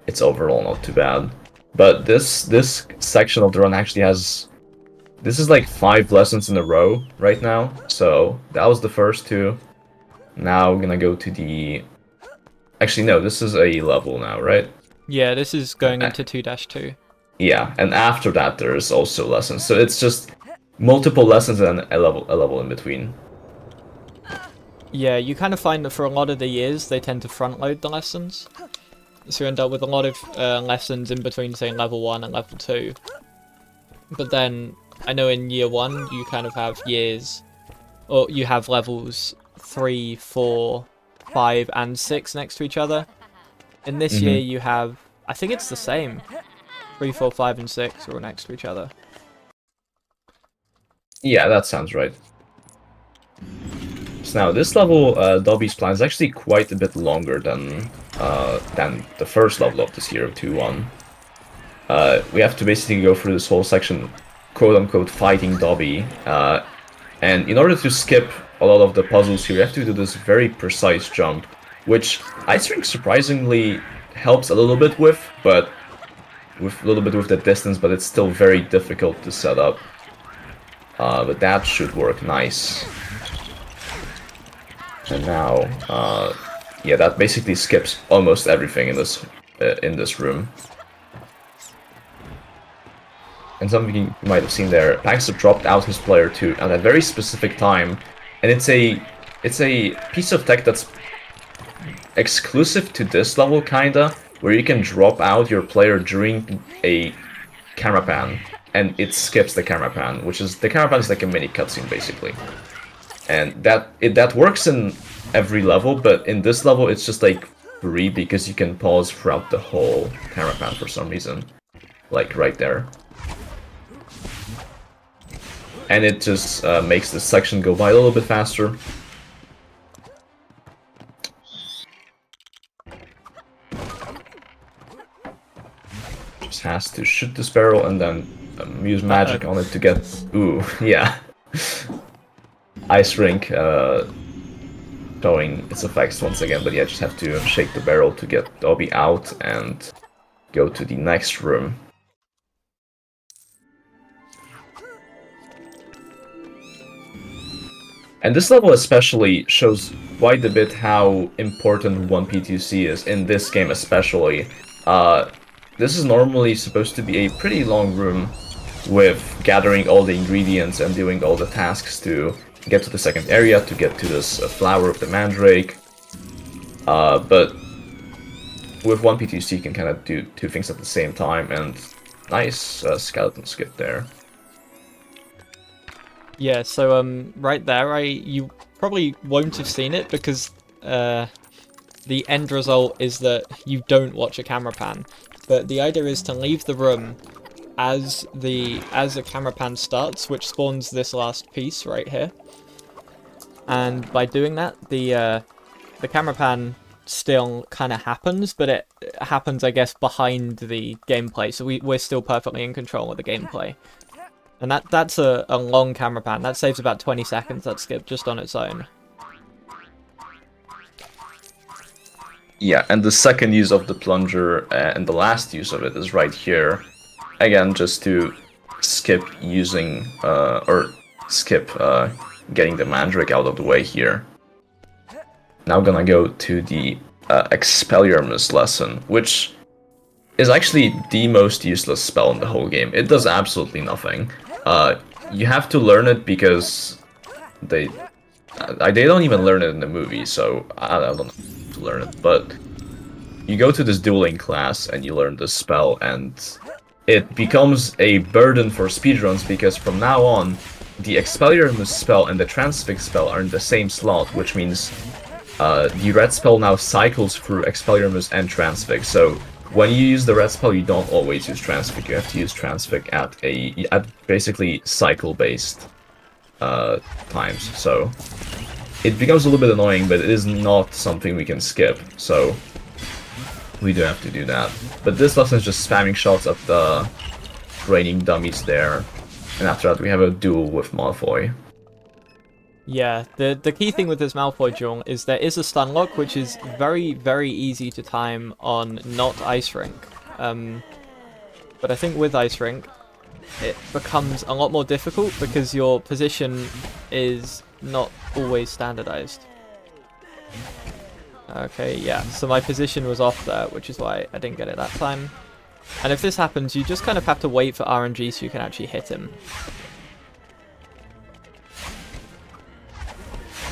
it's overall not too bad. But this section of the run actually has... This is like 5 lessons in a row right now, so that was the first 2. Now we're gonna go to the... Actually, no, this is a level now, right? Yeah, this is going into 2-2. Yeah, and after that there's also lessons, so it's just multiple lessons and a level in between. Yeah, you kind of find that for a lot of the years, they tend to front-load the lessons. So you end up with a lot of lessons in between, say, level 1 and level 2. But then, I know in year 1, you kind of have years... Or you have levels 3, 4, 5, and 6 next to each other. In this year, you have... I think it's the same. 3, 4, 5, and 6 are all next to each other. Yeah, that sounds right. So now, this level, Dobby's plan is actually quite a bit longer than the first level of this Hero 2-1. We have to basically go through this whole section, quote-unquote, fighting Dobby, and in order to skip a lot of the puzzles here, you have to do this very precise jump, which Ice Rink surprisingly helps a little bit with, but with the distance, but it's still very difficult to set up. But that should work nice. And now, yeah, that basically skips almost everything in this room. And something you might have seen there, Paxo dropped out his player 2 at a very specific time, and it's a piece of tech that's exclusive to this level, kinda, where you can drop out your player during a camera pan, and it skips the camera pan, the camera pan is like a mini cutscene basically. And that works in every level, but in this level it's just like free because you can pause throughout the whole camera pan for some reason. Like right there. and it just makes this section go by a little bit faster. Just has to shoot this barrel and then use magic on it to get... Ooh, yeah. Ice Rink showing its effects once again, but yeah, just have to shake the barrel to get Dobby out and go to the next room. And this level especially shows quite a bit how important 1P2C is, in this game especially. This is normally supposed to be a pretty long room with gathering all the ingredients and doing all the tasks to get to the second area, to get to this flower of the mandrake. But with 1P2C you can kind of do two things at the same time, and nice skeleton skip there. Yeah, so right there, you probably won't have seen it because the end result is that you don't watch a camera pan. But the idea is to leave the room as the camera pan starts, which spawns this last piece right here. And by doing that, the camera pan still kind of happens, but it happens, I guess, behind the gameplay. So we're still perfectly in control of the gameplay. And that's a long camera pan. That saves about 20 seconds, that skip, just on its own. Yeah, and the second use of the plunger and the last use of it is right here. Again, just to skip using, getting the mandrake out of the way here. Now gonna go to the Expelliarmus lesson, which is actually the most useless spell in the whole game. It does absolutely nothing. You have to learn it because they don't even learn it in the movie, so I don't know to learn it. But you go to this dueling class and you learn this spell, and it becomes a burden for speedruns because from now on, the Expelliarmus spell and the Transfix spell are in the same slot, which means the red spell now cycles through Expelliarmus and Transfix. So when you use the red spell, you don't always use Transfix. You have to use Transfix at basically cycle-based times. So it becomes a little bit annoying, but it is not something we can skip. So we do have to do that. But this lesson is just spamming shots at the raining dummies there. And after that, we have a duel with Malfoy. Yeah, the key thing with this Malfoy duel is there is a stun lock, which is very, very easy to time on not Ice Rink. But I think with Ice Rink, it becomes a lot more difficult because your position is not always standardized. Okay, yeah, so my position was off there, which is why I didn't get it that time. And if this happens, you just kind of have to wait for RNG so you can actually hit him.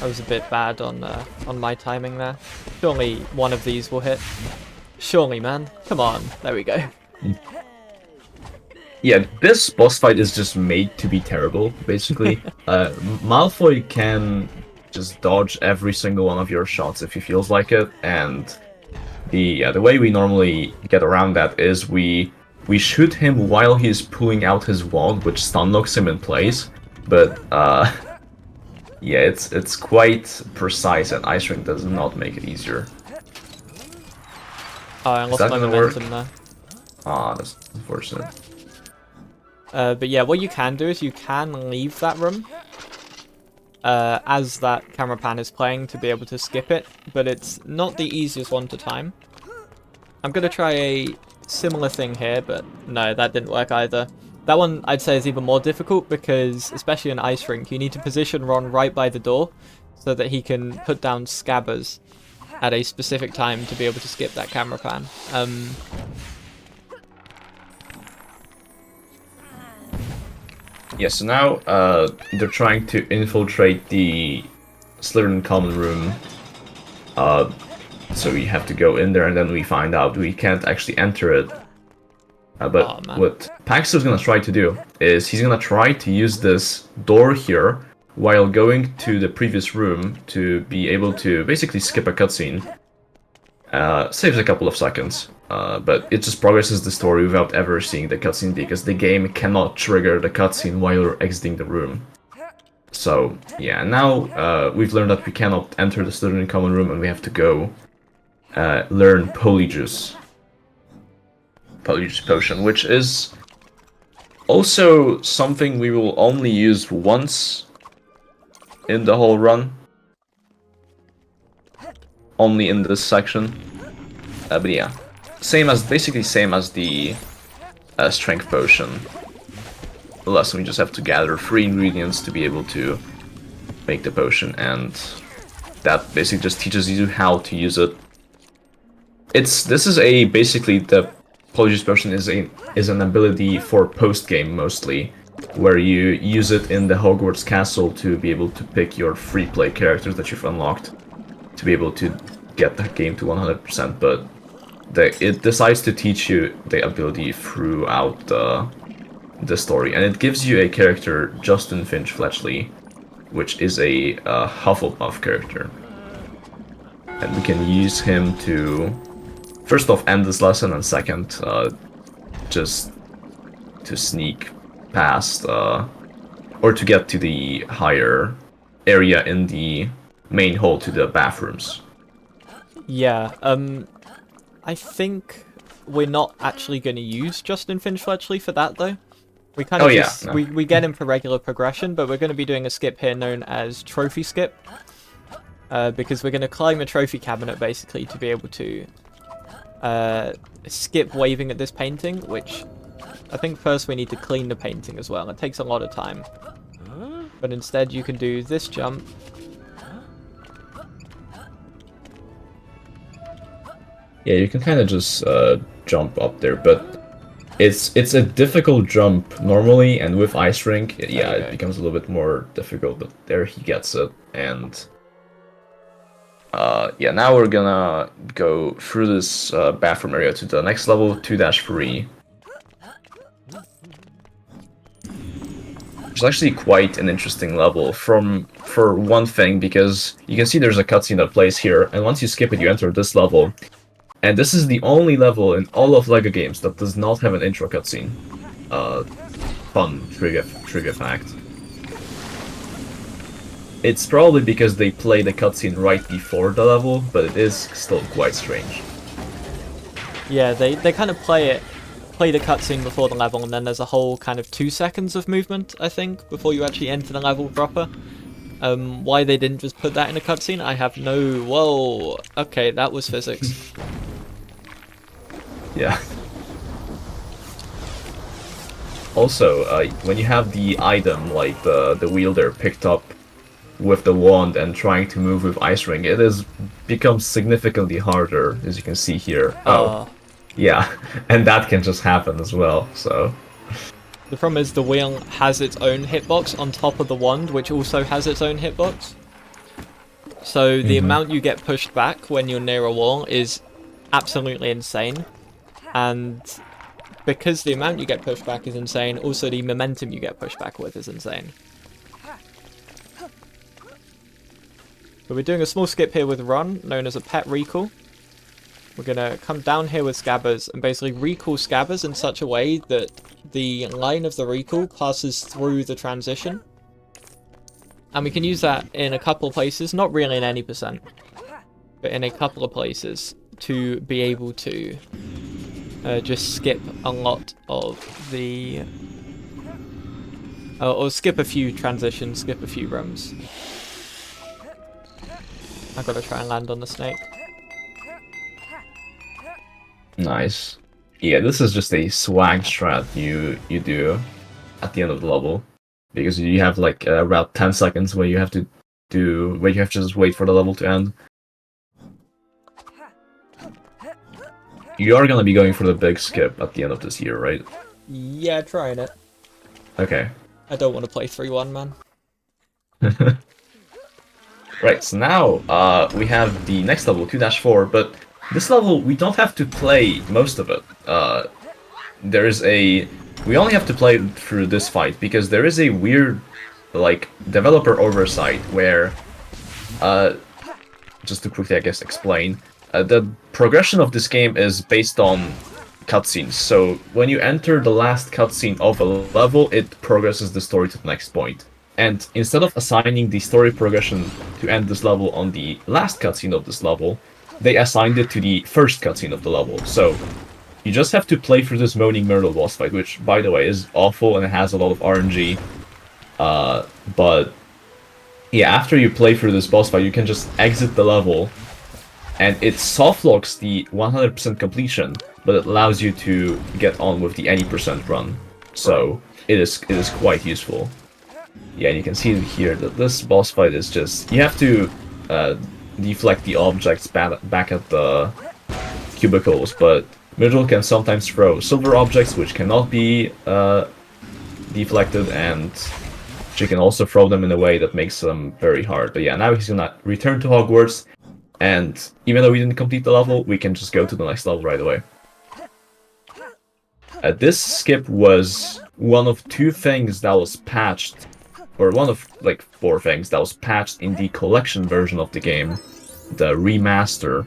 I was a bit bad on my timing there. Surely one of these will hit. Surely, man. Come on. There we go. Yeah, this boss fight is just made to be terrible, basically. Malfoy can just dodge every single one of your shots if he feels like it, and the way we normally get around that is we shoot him while he's pulling out his wand, which stun locks him in place, but yeah, it's quite precise, and Ice Rink does not make it easier. Oh, I lost my momentum there. Ah, that's unfortunate. But yeah, what you can do is you can leave that room as that camera pan is playing to be able to skip it, but it's not the easiest one to time. I'm going to try a similar thing here, but no, that didn't work either. That one I'd say is even more difficult because, especially in Ice Rink, you need to position Ron right by the door so that he can put down scabbers at a specific time to be able to skip that camera pan. Yeah, so now they're trying to infiltrate the Slytherin common room. So we have to go in there, and then we find out we can't actually enter it. But what Paxo is going to try to do is he's going to try to use this door here while going to the previous room to be able to basically skip a cutscene. Saves a couple of seconds. but it just progresses the story without ever seeing the cutscene because the game cannot trigger the cutscene while you're exiting the room. So yeah, now we've learned that we cannot enter the student in common room and we have to go learn Polyjuice Potion, which is also something we will only use once in the whole run. Only in this section. But yeah. Basically same as the Strength Potion. Unless we just have to gather 3 ingredients to be able to make the potion, and that basically just teaches you how to use it. Basically the Polyjuice Potion is an ability for post-game mostly, where you use it in the Hogwarts castle to be able to pick your free play characters that you've unlocked to be able to get the game to 100%, but it decides to teach you the ability throughout the story, and it gives you a character, Justin Finch Fletchley, which is a Hufflepuff character. And we can use him to, first off, end this lesson, and second, just to sneak past, or to get to the higher area in the main hall to the bathrooms. Yeah, I think we're not actually going to use Justin Finch Fletchley for that, though. We kind of we get him for regular progression, but we're going to be doing a skip here known as Trophy Skip. Because we're going to climb a trophy cabinet, basically, to be able to skip waving at this painting, which I think first we need to clean the painting as well. It takes a lot of time. But instead you can do this jump. Yeah, you can kind of just jump up there, but it's a difficult jump normally, and with Ice Rink, yeah, it becomes a little bit more difficult, but there he gets it, and yeah, now we're gonna go through this bathroom area to the next level, 2-3. It's actually quite an interesting level for one thing, because you can see there's a cutscene that plays here, and once you skip it, you enter this level. And this is the only level in all of LEGO games that does not have an intro cutscene. Fun trivia fact. It's probably because they play the cutscene right before the level, but it is still quite strange. Yeah, they kind of play the cutscene before the level, and then there's a whole kind of 2 seconds of movement, I think, before you actually enter the level proper. Why they didn't just put that in a cutscene, I have no... Whoa! Okay, that was physics. Yeah. Also, when you have the item, like the wielder, picked up with the wand and trying to move with Ice Ring, it has become significantly harder, as you can see here. Oh. Yeah, and that can just happen as well, so... The problem is the wheel has its own hitbox on top of the wand, which also has its own hitbox. So the amount you get pushed back when you're near a wall is absolutely insane. And because the amount you get pushed back is insane, also the momentum you get pushed back with is insane. But we're doing a small skip here with Ron, known as a pet recall. We're going to come down here with Scabbers and basically recall Scabbers in such a way that the line of the recall passes through the transition. And we can use that in a couple of places, not really in any percent, but in a couple of places to be able to just skip a lot of the... or skip a few transitions, skip a few rooms. I've got to try and land on the snake. Nice. Yeah, this is just a swag strat you do at the end of the level, because you have like about 10 seconds where you have to just wait for the level to end. You are gonna be going for the big skip at the end of this year, right? Yeah, trying it. Okay. I don't want to play 3-1, man. Right, so now we have the next level, 2-4, but this level, we don't have to play most of it. We only have to play through this fight, because there is a weird, like, developer oversight where, just to quickly, I guess, explain, the progression of this game is based on cutscenes. So when you enter the last cutscene of a level, it progresses the story to the next point. And instead of assigning the story progression to end this level on the last cutscene of this level, they assigned it to the first cutscene of the level. So you just have to play through this Moaning Myrtle boss fight, which, by the way, is awful and it has a lot of RNG. But yeah, after you play through this boss fight, you can just exit the level, and it softlocks the 100% completion, but it allows you to get on with the any percent run. So it is quite useful. Yeah, and you can see here that this boss fight is just, you have to deflect the objects back at the cubicles, but Myrtle can sometimes throw silver objects which cannot be deflected, and she can also throw them in a way that makes them very hard. But yeah, now he's gonna return to Hogwarts, and even though we didn't complete the level, we can just go to the next level right away. This skip was one of 2 things that was patched, or one of like 4 things that was patched in the collection version of the game, the remaster,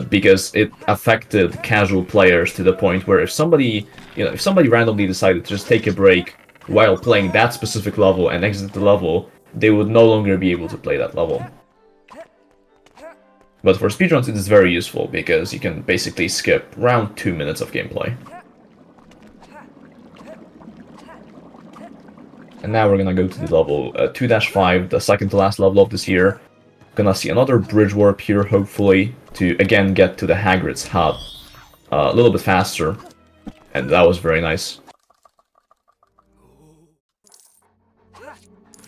because it affected casual players to the point where if somebody randomly decided to just take a break while playing that specific level and exit the level, they would no longer be able to play that level. But for speedruns, it is very useful because you can basically skip around 2 minutes of gameplay. And now we're gonna go to the level 2-5, the second to last level of this year. Gonna see another bridge warp here, hopefully, to again get to the Hagrid's hut a little bit faster. And that was very nice.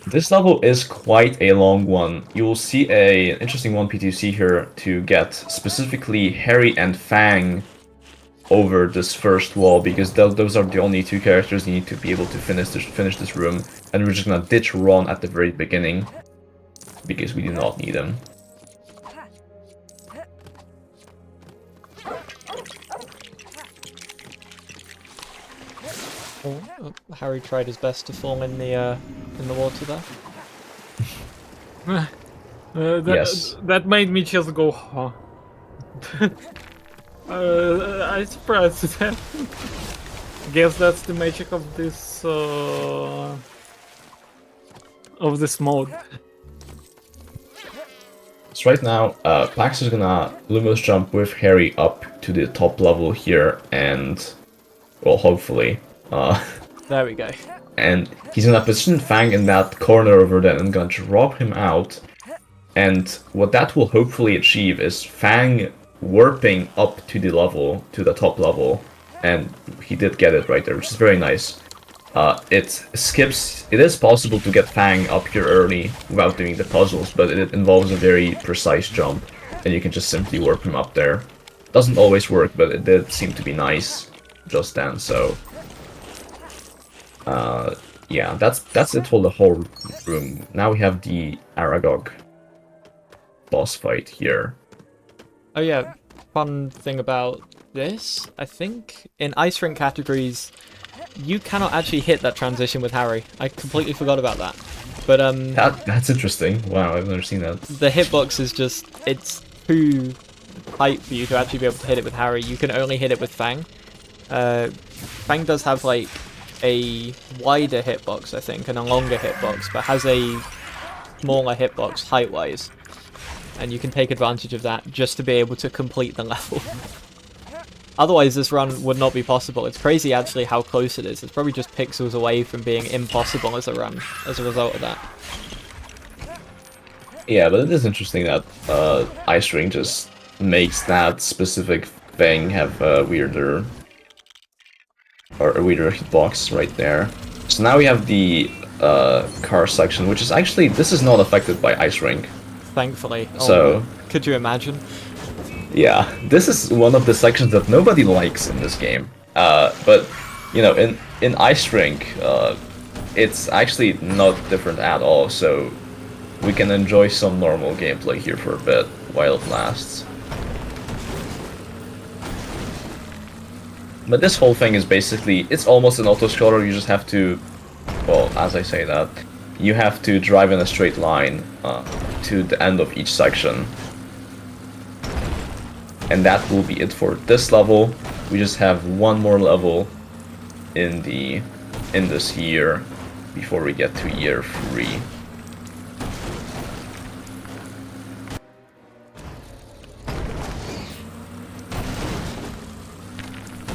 This level is quite a long one. You will see an interesting 1p2c here to get specifically Harry and Fang over this first wall, because those are the only 2 characters you need to be able to finish this room. And we're just gonna ditch Ron at the very beginning, because we do not need him. Oh, Harry tried his best to fall in the water there. Yes. That made me just go, huh? I'm surprised it happened. Guess that's the magic of this mode. So right now, Pax is gonna Lumos jump with Harry up to the top level here, and, well, hopefully. There we go. And he's gonna position Fang in that corner over there and gonna drop him out. And what that will hopefully achieve is Fang warping up to the level, to the top level. And he did get it right there, which is very nice. It is possible to get Fang up here early without doing the puzzles, but it involves a very precise jump, and you can just simply warp him up there. Doesn't always work, but it did seem to be nice just then, so... yeah, that's it for the whole room. Now we have the Aragog boss fight here. Oh yeah, fun thing about this, I think, in Ice Rink categories, you cannot actually hit that transition with Harry. I completely forgot about that. But that's interesting. Wow, I've never seen that. The hitbox is just, it's too tight for you to actually be able to hit it with Harry. You can only hit it with Fang. Fang does have like a wider hitbox, I think, and a longer hitbox, but has a smaller hitbox height-wise. And you can take advantage of that just to be able to complete the level. Otherwise, this run would not be possible. It's crazy, actually, how close it is. It's probably just pixels away from being impossible as a run, as a result of that. Yeah, but it is interesting that Ice Rink just makes that specific thing have a weirder hitbox right there. So now we have the car section, which is actually, this is not affected by Ice Rink. Thankfully. So, could you imagine? Yeah, this is one of the sections that nobody likes in this game. But, you know, in Ice Rink, it's actually not different at all, so we can enjoy some normal gameplay here for a bit while it lasts. But this whole thing is basically, it's almost an auto-scroller. You just have to, well, as I say that, you have to drive in a straight line to the end of each section. And that will be it for this level. We just have one more level in this year before we get to year 3.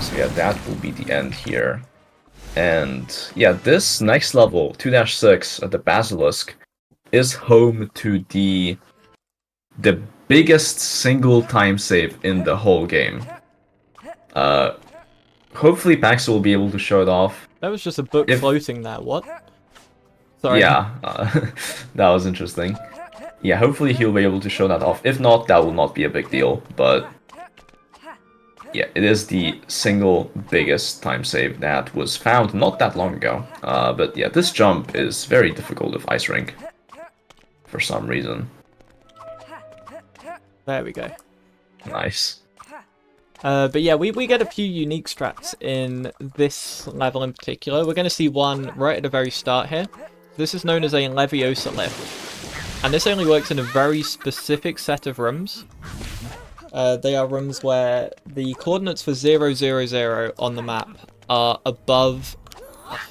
So yeah, that will be the end here. And yeah, this next level, 2-6 at the Basilisk, is home to the biggest single time save in the whole game. Hopefully Paxo will be able to show it off. That was just a book floating there. What? Sorry. Yeah, that was interesting. Yeah, hopefully he'll be able to show that off. If not, that will not be a big deal. But yeah, it is the single biggest time save that was found not that long ago. But yeah, this jump is very difficult with Ice Rink for some reason. There we go. Nice. But yeah, we get a few unique strats in this level in particular. We're going to see one right at the very start here. This is known as a Leviosa lift. And this only works in a very specific set of rooms. They are rooms where the coordinates for 0, 0, 0 on the map are above...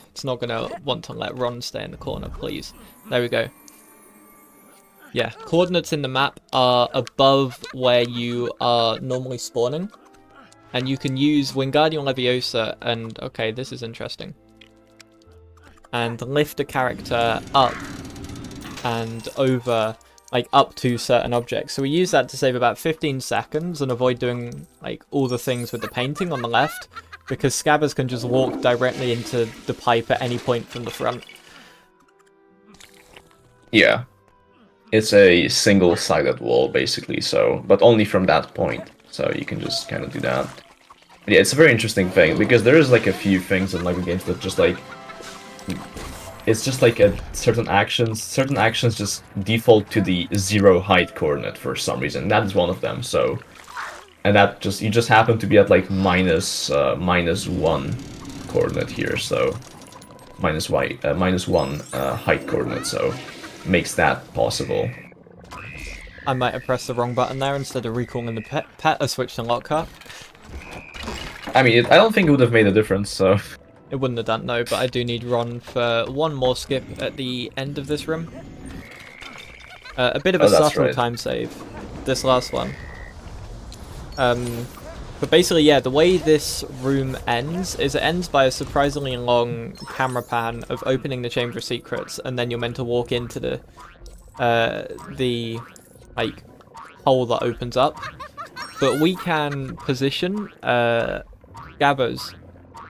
It's not going to want to let Ron stay in the corner, please. There we go. Yeah, coordinates in the map are above where you are normally spawning. And you can use Wingardium Leviosa and... Okay, this is interesting. And lift a character up and over, like, up to certain objects. So we use that to save about 15 seconds and avoid doing, like, all the things with the painting on the left. Because scabbers can just walk directly into the pipe at any point from the front. Yeah. It's a single-sided wall, basically, so... But only from that point. So you can just kind of do that. Yeah, it's a very interesting thing, because there is, like, a few things in LEGO games that just, like... It's just, like, certain actions just default to the 0 height coordinate for some reason. That is one of them, so... And that just... You just happen to be at, like, minus 1 coordinate here, so... Minus 1 height coordinate, so... Makes that possible. I might have pressed the wrong button there. Instead of recalling the pet, I switched to Lockhart. I mean, I don't think it would have made a difference, so... It wouldn't have done, no, but I do need Ron for one more skip at the end of this room. A bit of a subtle time save, this last one. But basically, yeah, the way this room ends is it ends by a surprisingly long camera pan of opening the Chamber of Secrets, and then you're meant to walk into the like, hole that opens up. But we can position scabbers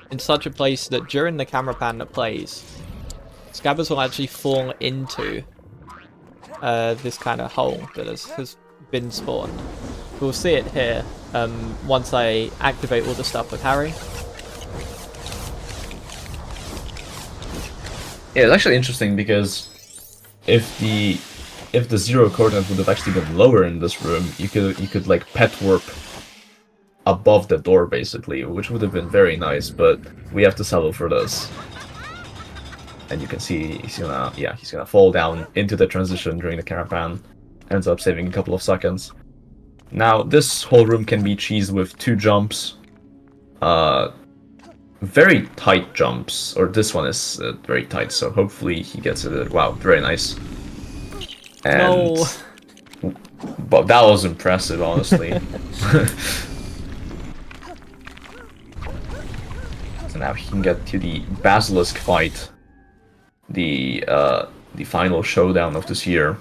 in such a place that during the camera pan that plays, scabbers will actually fall into this kind of hole that has been spawned. We'll see it here once I activate all the stuff with Harry. Yeah, it's actually interesting because if the 0 coordinate would have actually been lower in this room, you could like pet warp above the door basically, which would have been very nice, but we have to settle for this. And you can see he's gonna fall down into the transition during the caravan, ends up saving a couple of seconds. Now this whole room can be cheesed with 2 jumps, very tight jumps, or this one is very tight, so hopefully he gets it. Wow, very nice. And no. But that was impressive, honestly. So now he can get to the Basilisk fight, the final showdown of this year.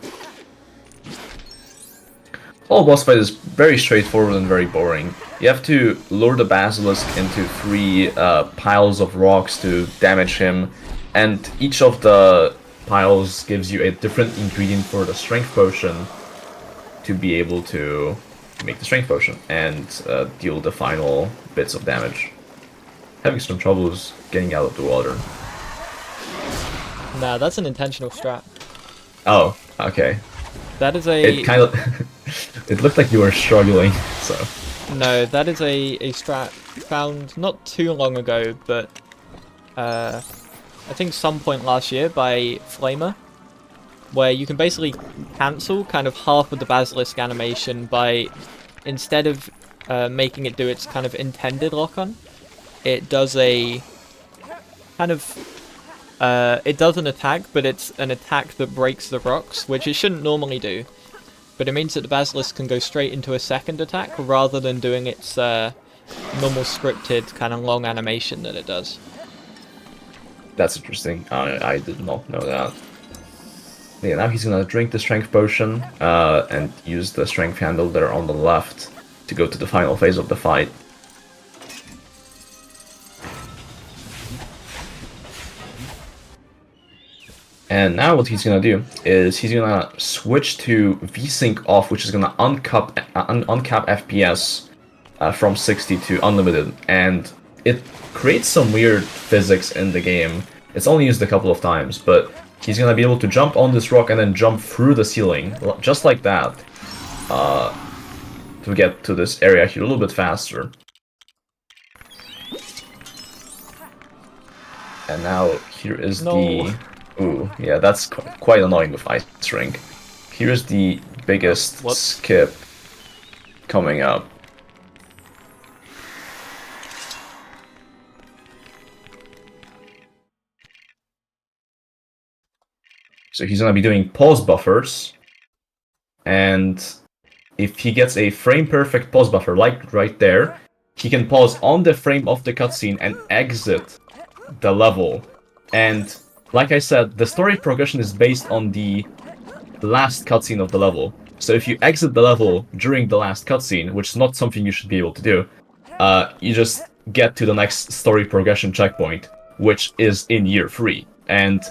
The whole boss fight is very straightforward and very boring. You have to lure the Basilisk into 3 piles of rocks to damage him, and each of the piles gives you a different ingredient for the strength potion to be able to make the strength potion and deal the final bits of damage. Having some troubles getting out of the water. Nah, that's an intentional strat. Oh, okay. That is a... It kind of... It looked like you were struggling, so... No, that is a strat found not too long ago, but... I think some point last year by Flamer, where you can basically cancel kind of half of the Basilisk animation by, instead of making it do its kind of intended lock-on. It does a kind of it does an attack, but it's an attack that breaks the rocks, which it shouldn't normally do. But it means that the Basilisk can go straight into a second attack rather than doing its normal scripted kind of long animation that it does. That's interesting. I did not know that. Yeah, now he's gonna drink the strength potion and use the strength handle there on the left to go to the final phase of the fight. And now what he's gonna do is he's gonna switch to VSync off, which is gonna uncap FPS from 60 to unlimited, and it creates some weird physics in the game. It's only used a couple of times, but he's gonna be able to jump on this rock and then jump through the ceiling, just like that, to get to this area here a little bit faster. And now here is the... Ooh, yeah, that's quite annoying with Ice Rink. Here's the biggest skip coming up. So he's gonna be doing pause buffers, and if he gets a frame perfect pause buffer, like right there, he can pause on the frame of the cutscene and exit the level. And like I said, the story progression is based on the last cutscene of the level. So if you exit the level during the last cutscene, which is not something you should be able to do, you just get to the next story progression checkpoint, which is in year 3. And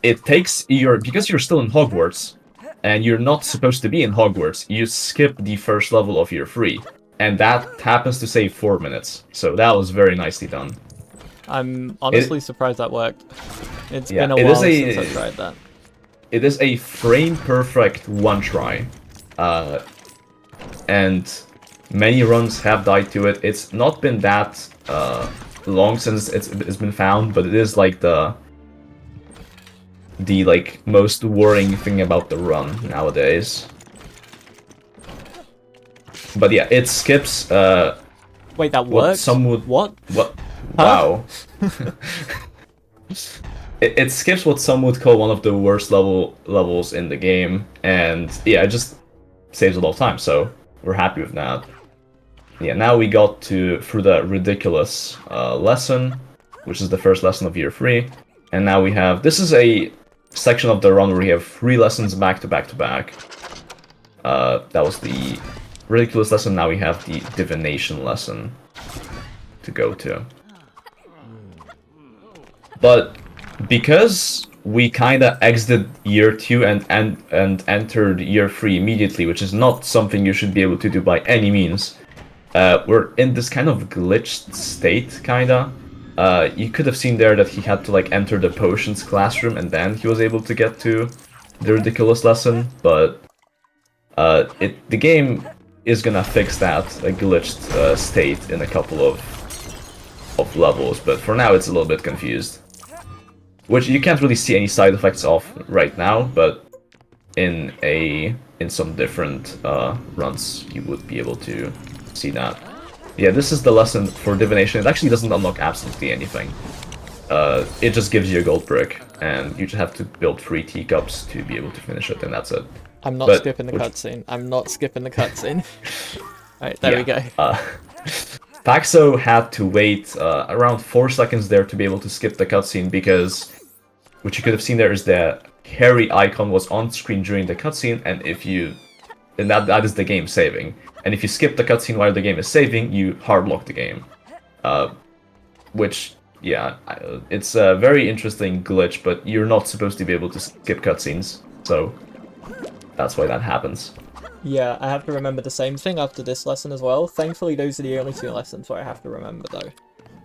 it takes because you're still in Hogwarts, and you're not supposed to be in Hogwarts, you skip the first level of year 3. And that happens to save 4 minutes. So that was very nicely done. I'm honestly surprised that worked. It's been a while since I tried that. It is a frame perfect one try. And many runs have died to it. It's not been that long since it's been found, but it is like the like most worrying thing about the run nowadays. But yeah, it skips Wait, that works? What? Wow. It skips what some would call one of the worst levels in the game, and yeah, it just saves a lot of time, so we're happy with that. Yeah, now we got through the ridiculous lesson, which is the first lesson of year 3, and now we have, this is a section of the run where we have 3 lessons back to back to back. That was the ridiculous lesson, now we have the divination lesson to go to. But because we kinda exited year 2 and entered year 3 immediately, which is not something you should be able to do by any means, we're in this kind of glitched state, kinda. You could have seen there that he had to like enter the potions classroom and then he was able to get to the ridiculous lesson, but the game is gonna fix that glitched state in a couple of levels, but for now it's a little bit confused. Which you can't really see any side effects of right now, but in some different runs you would be able to see that. Yeah, this is the lesson for divination. It actually doesn't unlock absolutely anything. It just gives you a gold brick, and you just have to build 3 teacups to be able to finish it, and that's it. I'm not skipping the cutscene. I'm not skipping the cutscene. Alright, there we go. Paxo had to wait around 4 seconds there to be able to skip the cutscene, because what you could have seen there is the Harry icon was on screen during the cutscene, and that is the game saving. And if you skip the cutscene while the game is saving, you hardlock the game. Which, yeah, it's a very interesting glitch, but you're not supposed to be able to skip cutscenes, so that's why that happens. Yeah, I have to remember the same thing after this lesson as well. Thankfully, those are the only 2 lessons where I have to remember, though.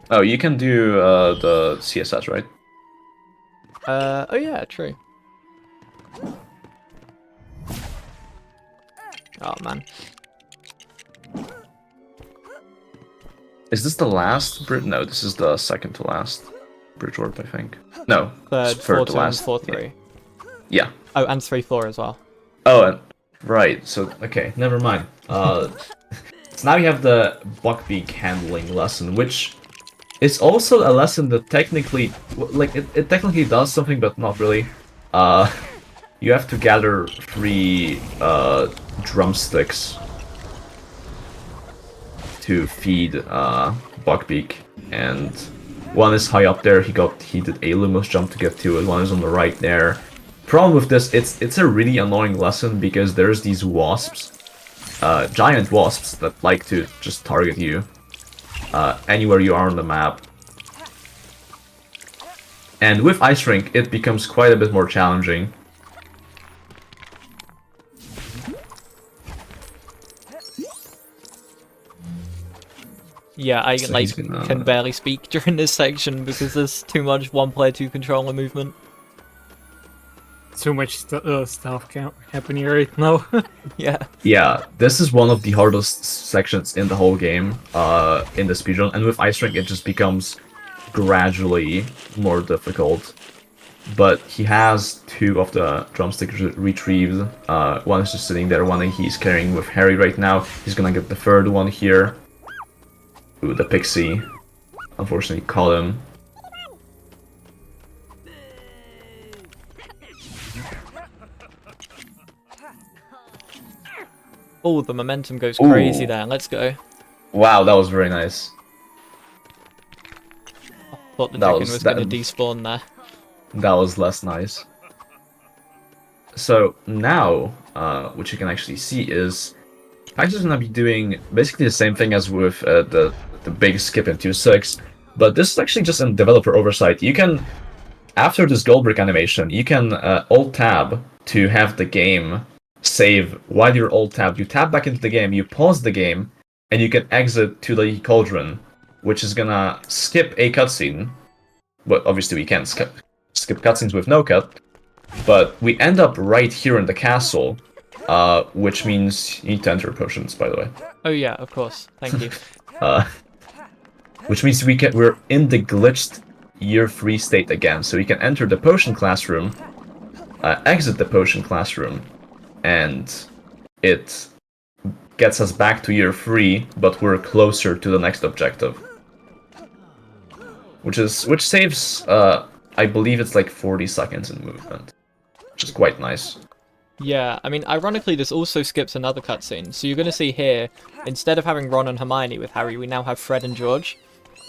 Oh, you can do the CSS, right? Oh yeah, true. Oh, man. Is this the last bridge? No, this is the second to last bridge warp, I think. No, Third, third to 4-2, last. 4-3. Yeah. Oh, and 3-4 as well. Oh, and right. So okay, never mind. So now you have the Buckbeak handling lesson, which is also a lesson that technically, like, it technically does something, but not really. You have to gather 3 drumsticks to feed Buckbeak, and one is high up there. He did a Lumos jump to get to it. One is on the right there. Problem with this, it's a really annoying lesson because there's these wasps, giant wasps that like to just target you anywhere you are on the map. And with Ice Rink, it becomes quite a bit more challenging. Yeah, I So like he's gonna- can barely speak during this section because there's too much one-player, two-controller movement. Too much stuff happening right now. Yeah. Yeah, this is one of the hardest sections in the whole game, in the speedrun, and with Ice Rink it just becomes gradually more difficult. But he has 2 of the drumsticks retrieved. One is just sitting there, one he's carrying with Harry right now. He's gonna get the 3rd one here. Ooh, the pixie. Unfortunately caught him. Oh, the momentum goes crazy Ooh. there. Let's go. Wow, that was very nice. Thought the That chicken was- was that- going to despawn there. That was less nice. So now, what you can actually see is Pax is gonna be doing basically the same thing as with the big skip in 2.6, but this is actually just in developer oversight. You can, after this gold brick animation, you can Alt-Tab to have the game save while you're Alt-Tab. You tap back into the game, you pause the game, and you can exit to the cauldron, which is gonna skip a cutscene. But obviously we can't skip cutscenes with no cut, but we end up right here in the castle, which means you need to enter potions, by the way. Oh yeah, of course. Thank you. Which means we're in the glitched year 3 state again, so we can enter the potion classroom, exit the potion classroom, and it gets us back to year 3, but we're closer to the next objective. Which saves, I believe it's like 40 seconds in movement, which is quite nice. Yeah, I mean, ironically, this also skips another cutscene. So you're going to see here, instead of having Ron and Hermione with Harry, we now have Fred and George.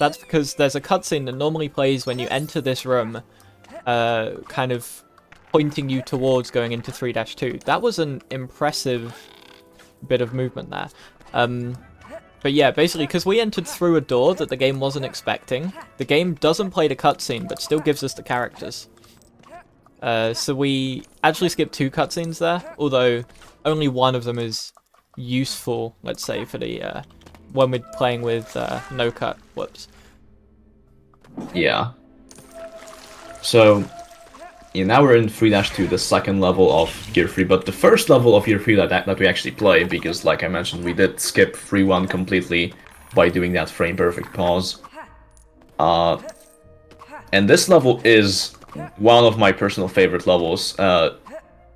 That's because there's a cutscene that normally plays when you enter this room, kind of pointing you towards going into 3-2. That was an impressive bit of movement there. But yeah, basically, because we entered through a door that the game wasn't expecting, the game doesn't play the cutscene, but still gives us the characters. So we actually skipped 2 cutscenes there, although only one of them is useful, let's say, for the when we're playing with no cut. Whoops. Yeah. So, yeah, now we're in 3-2, the second level of Year 3, but the first level of Year 3 that we actually play, because, like I mentioned, we did skip 3-1 completely by doing that frame-perfect pause. And this level is one of my personal favorite levels,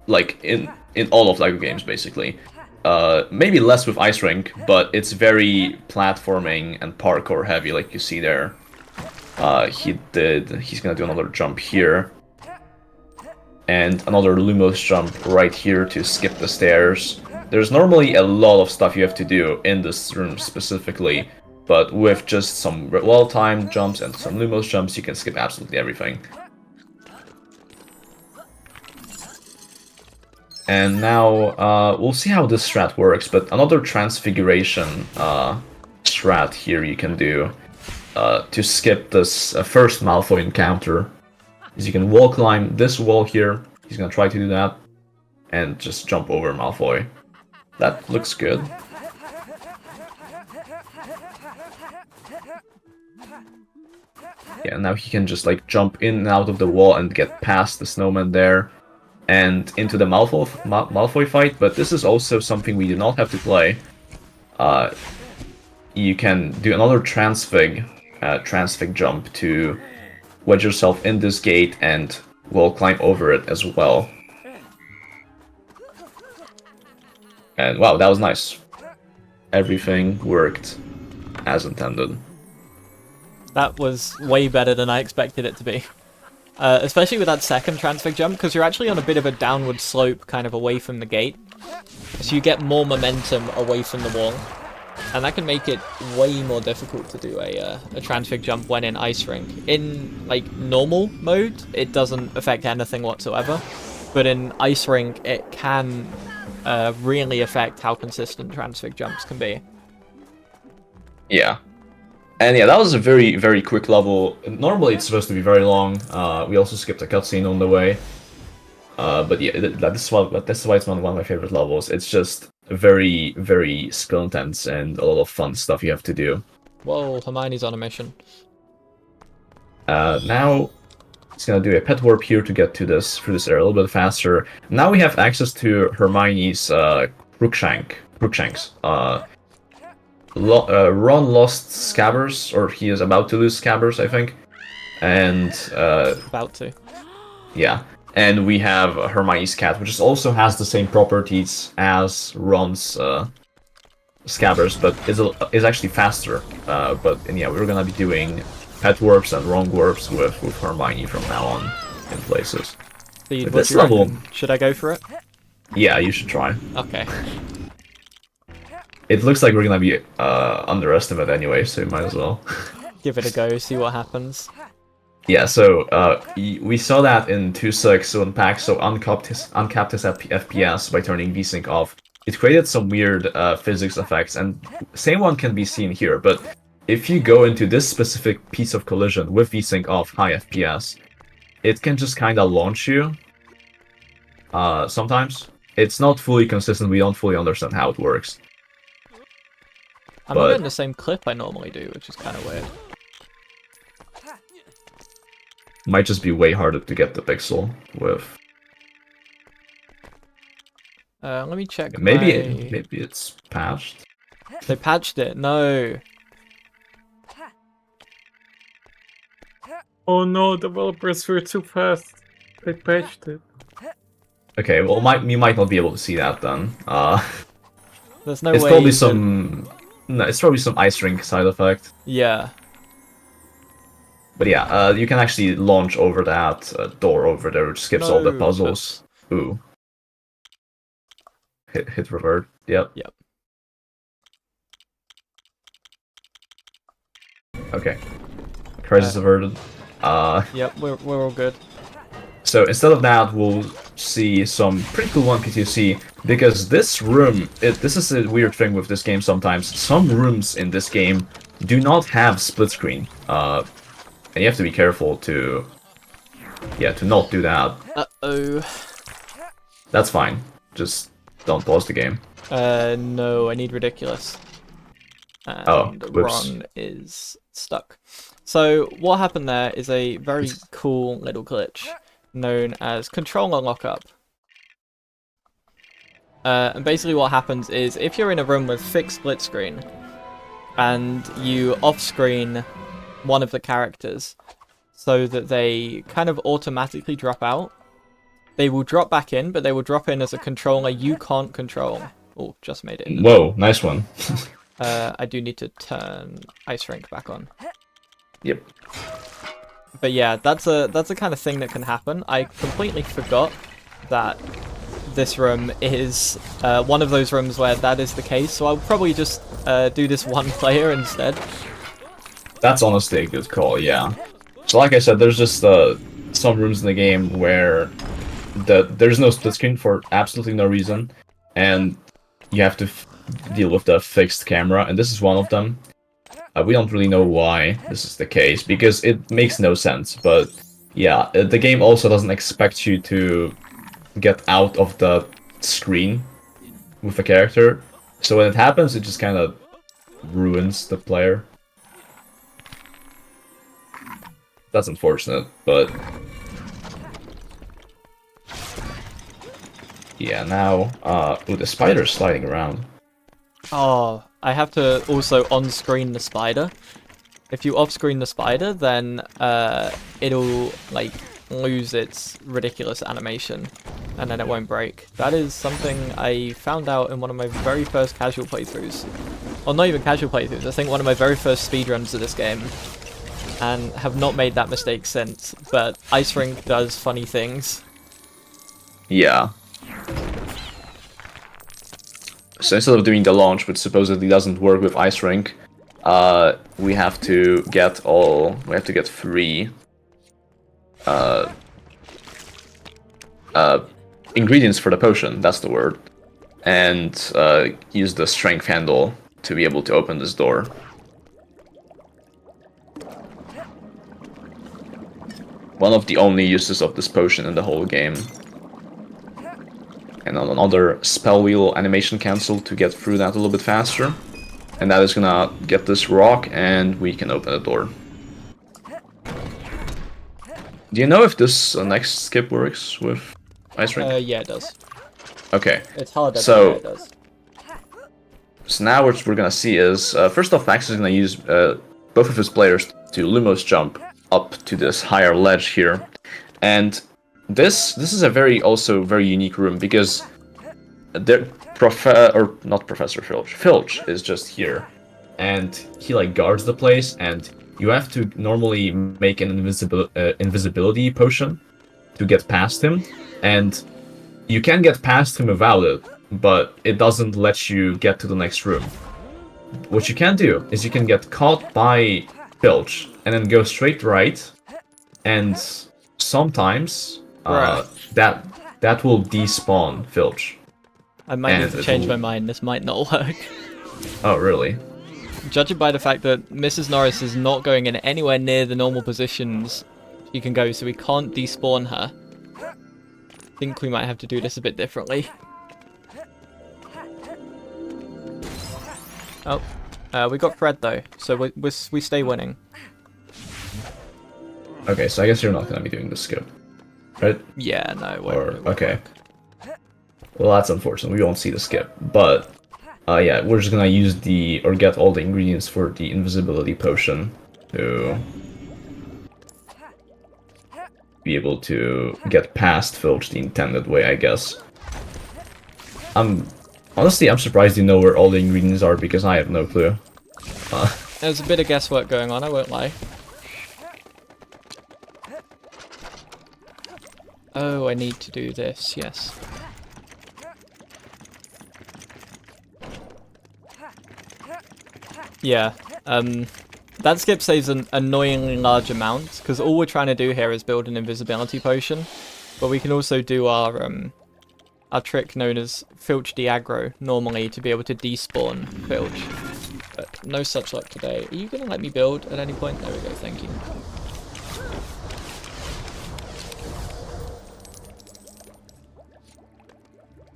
like, in all of LEGO games, basically. Maybe less with Ice Rink, but it's very platforming and parkour heavy, like you see there. He's gonna do another jump here. And another Lumos jump right here to skip the stairs. There's normally a lot of stuff you have to do in this room specifically, but with just some well-timed jumps and some Lumos jumps, you can skip absolutely everything. And now, we'll see how this strat works, but another transfiguration strat here you can do to skip this first Malfoy encounter is you can wall climb this wall here. He's gonna try to do that, and just jump over Malfoy. That looks good. Yeah, now he can just like jump in and out of the wall and get past the snowman there, and into the Malfoy fight, but this is also something we do not have to play. You can do another transfig jump to wedge yourself in this gate and wall climb over it as well. And wow, that was nice. everything worked as intended. That was way better than I expected it to be. Especially with that second transfig jump, because you're actually on a bit of a downward slope kind of away from the gate. So you get more momentum away from the wall. And that can make it way more difficult to do a transfig jump when in Ice Rink. In, like, normal mode, it doesn't affect anything whatsoever. But in Ice Rink, it can really affect how consistent transfig jumps can be. Yeah. And yeah, that was a very, very quick level. Normally it's supposed to be very long. We also skipped a cutscene on the way. But yeah, this is why it's one of my favorite levels. It's just very, very skill intense and a lot of fun stuff you have to do. Whoa, Hermione's on a mission. Now it's gonna do a pet warp here to get to through this area a little bit faster. Now we have access to Hermione's Crookshanks. Ron lost Scabbers, or he is about to lose Scabbers, I think. And About to. yeah. And we have Hermione's cat, which also has the same properties as Ron's Scabbers, but is actually faster. But yeah, we're gonna be doing pet warps and wrong warps with Hermione from now on in places. Speed, This level, should I go for it? yeah, you should try. Okay. It looks like we're gonna be underestimated anyway, so you might as well. Give it a go, see what happens. Yeah, so we saw that in 2.6 when Paxo uncapped his FPS by turning VSync off. It created some weird physics effects, and same one can be seen here, but if you go into this specific piece of collision with VSync off high FPS, it can just kind of launch you. Sometimes. It's not fully consistent, we don't fully understand how it works. I'm not in the same clip I normally do, which is kind of weird. Might just be way harder to get the pixel with. Let me check. Maybe it's patched. They patched it. No. Oh no, developers were too fast. They patched it. Okay, well, you might not be able to see that then. There's no it's way. Probably some. No, it's probably some Ice Rink side effect. Yeah. But yeah, you can actually launch over that door over there, which skips all the puzzles. Ooh. Hit revert. Yep. Yep. Okay. Crisis averted. Yep, we're all good. So instead of that, we'll see some pretty cool 1P2C, because this room, this is a weird thing with this game sometimes. Some rooms in this game do not have split screen. And you have to be careful to not do that. Uh-oh. That's fine. Just don't pause the game. No, I need Ridiculous. And Ron is stuck. So what happened there is a very cool little glitch known as controller lockup. And basically what happens is if you're in a room with fixed split screen and you off-screen one of the characters so that they kind of automatically drop out, they will drop back in, but they will drop in as a controller you can't control. Oh, just made it. Whoa, nice one. I do need to turn Ice Rink back on. Yep. But yeah, that's a kind of thing that can happen. I completely forgot that this room is one of those rooms where that is the case, so I'll probably just do this one player instead. That's honestly a good call, yeah. So like I said, there's just some rooms in the game where there's no split screen for absolutely no reason, and you have to deal with the fixed camera, and this is one of them. We don't really know why this is the case, because it makes no sense, but yeah, the game also doesn't expect you to get out of the screen with the character, so when it happens, it just kind of ruins the player. That's unfortunate, but yeah, now, ooh, the spider's sliding around. Oh, I have to also on-screen the spider. If you off-screen the spider, then it'll like lose its ridiculous animation. and then it won't break. That is something I found out in one of my very first casual playthroughs. Or not even casual playthroughs, I think one of my very first speedruns of this game. And have not made that mistake since, but Ice Rink does funny things. Yeah. So instead of doing the launch, which supposedly doesn't work with Ice Rink, we have to get 3 ingredients for the potion, that's the word, and use the strength handle to be able to open this door. One of the only uses of this potion in the whole game. And on another spell wheel animation cancel to get through that a little bit faster. And that is gonna get this rock and we can open the door. Do you know if this next skip works with Ice Rink? Yeah, it does. Okay. It's harder, so, but yeah, it does. So now what we're gonna see is, first off, Max is gonna use both of his players to Lumos jump up to this higher ledge here. And this is a very unique room because not Professor Filch. Filch is just here, and he like guards the place, and you have to normally make an invisibility potion to get past him, and you can get past him without it, but it doesn't let you get to the next room. What you can do is you can get caught by Filch and then go straight right, and sometimes that will despawn Filch. I might need to change my mind, this might not work. Oh, really? Judging by the fact that Mrs. Norris is not going in anywhere near the normal positions she can go, so we can't despawn her. I think we might have to do this a bit differently. Oh, we got Fred though, so we stay winning. Okay, so I guess you're not gonna be doing the skip, right? Yeah, no. It won't okay. Well, that's unfortunate. We won't see the skip, but yeah, we're just gonna get all the ingredients for the invisibility potion to be able to get past Filch the intended way, I guess. Honestly, I'm surprised you know where all the ingredients are because I have no clue. There's a bit of guesswork going on, I won't lie. Oh, I need to do this, yes. Yeah, that skip saves an annoyingly large amount, because all we're trying to do here is build an invisibility potion, but we can also do our trick known as Filch de-aggro normally to be able to despawn Filch. But no such luck today. Are you going to let me build at any point? There we go, thank you.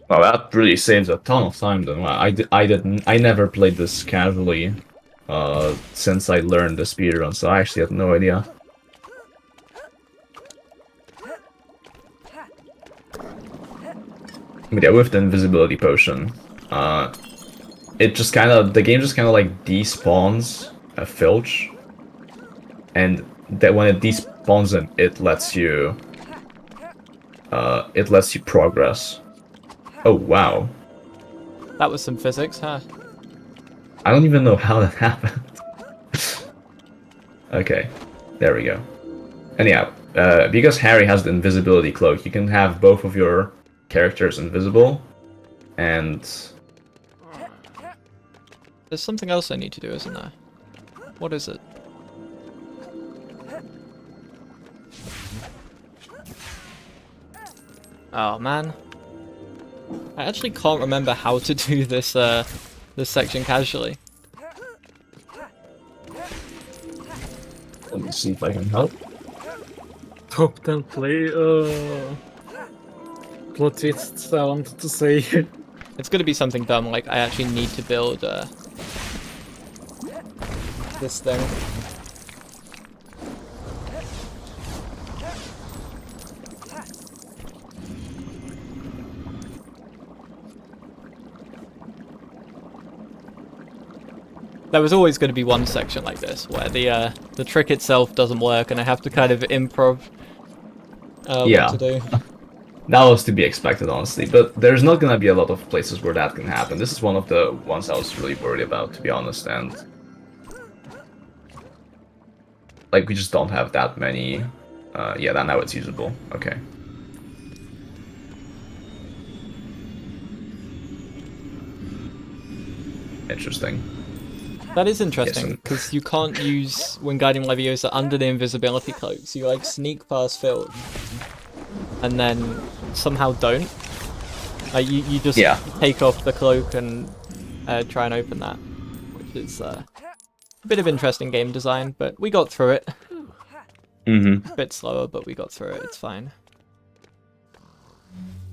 Well, that really saves a ton of time then. Well, I never played this casually since I learned the speedrun, so I actually had no idea. But yeah, with the invisibility potion, the game just kind of like despawns a Filch, and that when it despawns him, it lets you progress. Oh wow, that was some physics, huh? I don't even know how that happened. Okay, there we go. And yeah, because Harry has the invisibility cloak, you can have both of your characters invisible, and there's something else I need to do, isn't there? What is it? Oh man, I actually can't remember how to do this this section casually. Let me see if I can help. Top 10 play, plot twists I wanted to say. It's gonna be something dumb, like I actually need to build this thing. There was always going to be one section like this where the trick itself doesn't work and I have to kind of improv what to do. That was to be expected, honestly. But there's not gonna be a lot of places where that can happen. This is one of the ones I was really worried about, to be honest, and like we just don't have that many. Yeah, now it's usable. Okay. Interesting. That is interesting, Yes, because you can't use Wingardium Leviosa under the invisibility cloaks. You like sneak past Phil, and then somehow don't. Like you just take off the cloak and try and open that, which is a bit of interesting game design, but we got through it. Mm-hmm. A bit slower, but we got through it. It's fine.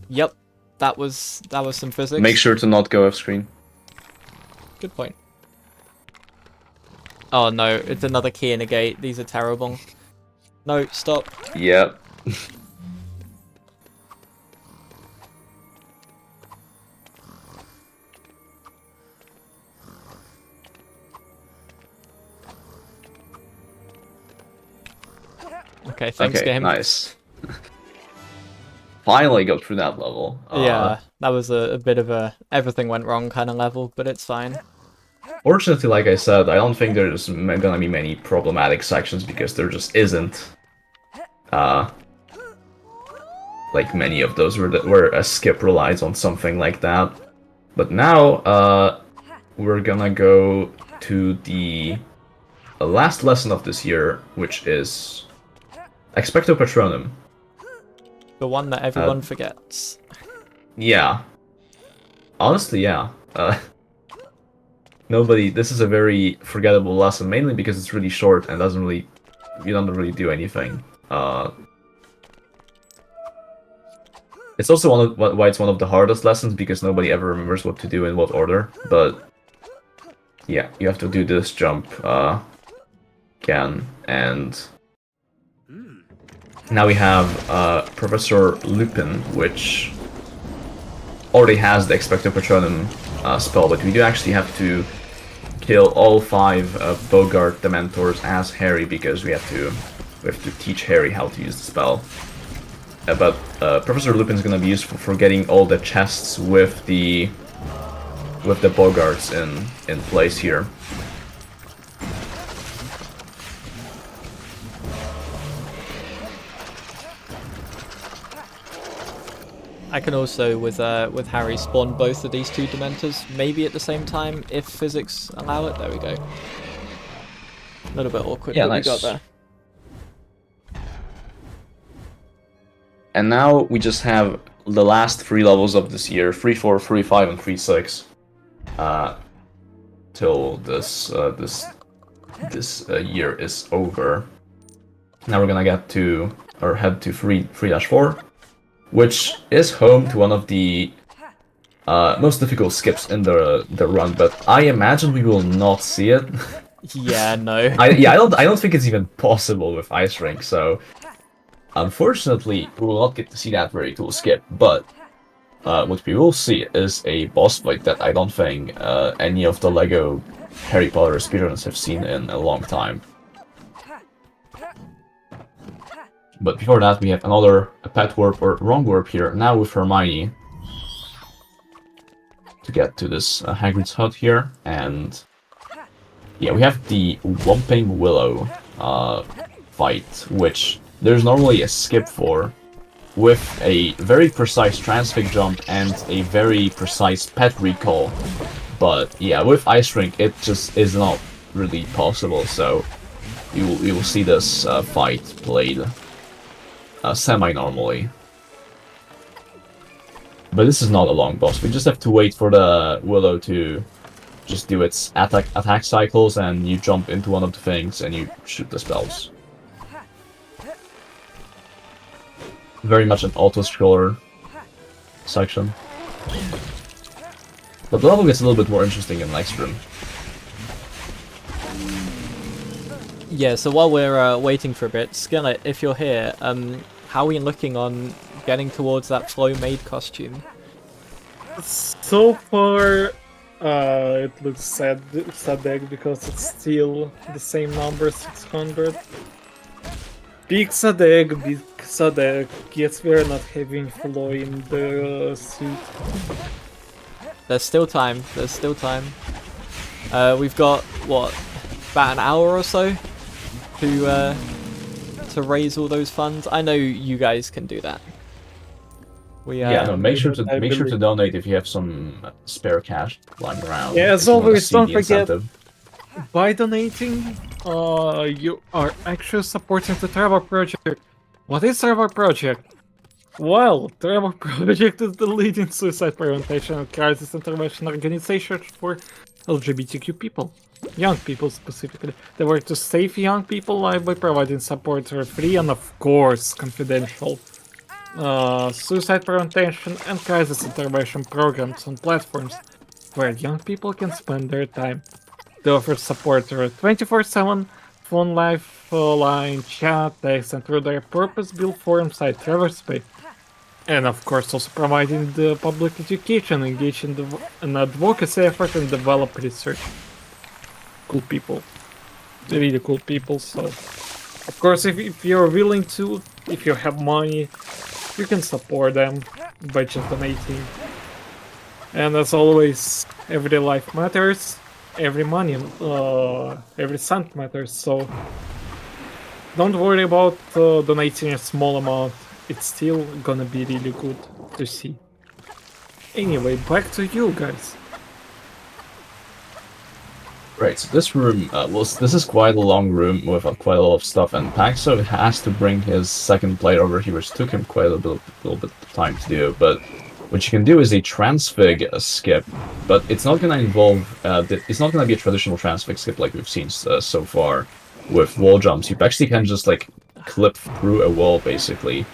Yep, that was some physics. Make sure to not go off screen. Good point. Oh no, it's another key in a gate. These are terrible. No, stop. Yep. Okay, thanks, game. Nice. Finally got through that level. Yeah, that was a bit of a everything went wrong kind of level, but it's fine. Fortunately, like I said, I don't think there's gonna be many problematic sections because there just isn't. Like many of those where a skip relies on something like that. But now, we're gonna go to the last lesson of this year, which is Expecto Patronum. The one that everyone forgets. Yeah. Honestly, yeah. This is a very forgettable lesson, mainly because it's really short and you don't really do anything. It's also why it's one of the hardest lessons, because nobody ever remembers what to do in what order, but yeah, you have to do this jump again, and now we have Professor Lupin, which already has the Expecto Patronum spell, but we do actually have to kill all 5 Bogart Dementors as Harry, because we have to teach Harry how to use the spell. But Professor Lupin is going to be useful for getting all the chests with the Bogarts in place here. I can also, with Harry, spawn both of these 2 Dementors, maybe at the same time, if physics allow it. There we go. A little bit awkward, Yeah, but nice. we got there. And now we just have the last 3 levels of this year, 3-4, 3-5, and 3-6, till this year is over. Now we're gonna head to 3-4, which is home to one of the most difficult skips in the run, but I imagine we will not see it. Yeah, no. I don't think it's even possible with Ice Rink, so unfortunately we will not get to see that very cool skip. But what we will see is a boss fight that I don't think any of the LEGO Harry Potter speedrunners have seen in a long time. But before that, we have another pet warp or wrong warp here, now with Hermione, to get to this Hagrid's hut here. And yeah, we have the Whomping Willow fight, which there's normally a skip for, with a very precise transfig jump and a very precise pet recall. But yeah, with Ice Rink, it just is not really possible, so you will see this fight played semi-normally. But this is not a long boss. We just have to wait for the Willow to just do its attack cycles, and you jump into one of the things and you shoot the spells. Very much an auto-scroller section. But the level gets a little bit more interesting in the next room. Yeah, so while we're waiting for a bit, Skillet, if you're here, how are we looking on getting towards that Flo Maid costume? So far, it looks sad egg because it's still the same number, 600. Big sad egg, big So the kids were not having flow in the suit. There's still time. There's still time. We've got what, about an hour or so to raise all those funds. I know you guys can do that. We Yeah, no, make sure believe- to donate if you have some spare cash lying around. Yeah, if as you wanna always, see don't the forget- incentive. By donating, you are actually supporting the Trevor Project. What is Trevor Project? Well, Trevor Project is the leading suicide prevention and crisis intervention organization for LGBTQ people. Young people specifically. They work to save young people life by providing support through free and of course confidential suicide prevention and crisis intervention programs on platforms where young people can spend their time. They offer support through 24/7 phone lifeline, chat, text, and through their purpose-built forum site TrevorSpace. And of course also providing the public education, engage in an advocacy effort, and develop research. Cool people. Really cool people, so... Of course, if you're willing to, if you have money, you can support them by just donating. And as always, every life matters, every money, every cent matters, so don't worry about donating a small amount. It's still gonna be really good to see. Anyway, back to you guys. Right, so this room, this is quite a long room with quite a lot of stuff, and Paxo has to bring his second plate over here, which took him quite a little bit of time to do, but what you can do is a transfig skip, but it's not going to involve, it's not going to be a traditional transfig skip like we've seen so far with wall jumps. You actually can just, like, clip through a wall, basically.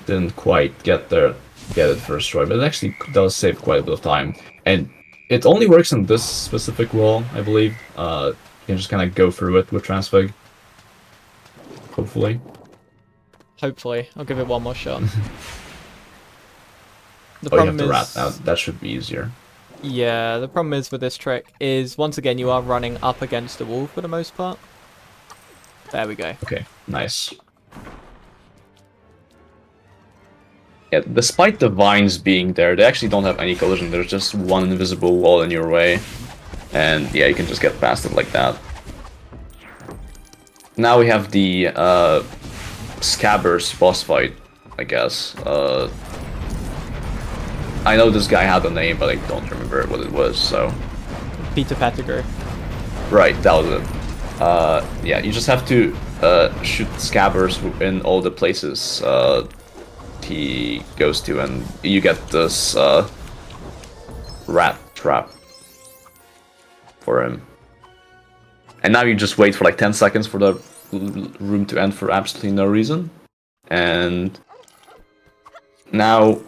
Didn't quite get it first try, but it actually does save quite a bit of time, and it only works on this specific wall, I believe. You can just kind of go through it with transfig. Hopefully. Hopefully. I'll give it one more shot. The Oh, you have problem to is... wrap now. That should be easier. Yeah, the problem is with this trick is, once again, you are running up against the wall for the most part. There we go. Okay, nice. Yeah, despite the vines being there, they actually don't have any collision. There's just one invisible wall in your way. And yeah, you can just get past it like that. Now we have the Scabbers boss fight, I guess. I know this guy had a name, but I don't remember what it was, so... Peter Pettigrew. Right, that was it. Yeah, you just have to shoot Scabbers in all the places he goes to, and you get this rat trap for him. And now you just wait for like 10 seconds for the room to end for absolutely no reason. And now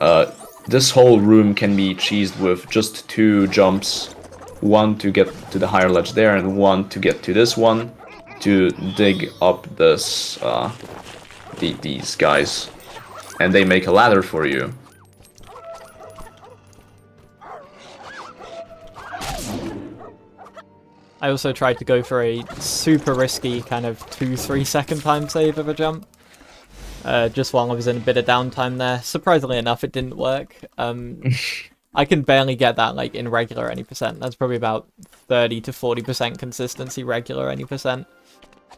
this whole room can be cheesed with just 2 jumps. One to get to the higher ledge there, and one to get to this one to dig up this these guys. And they make a ladder for you. I also tried to go for a super risky kind of 2-3 second time save of a jump. Just while I was in a bit of downtime there. Surprisingly enough, it didn't work. I can barely get that like in regular any percent. That's probably about 30 to 40% consistency regular any percent.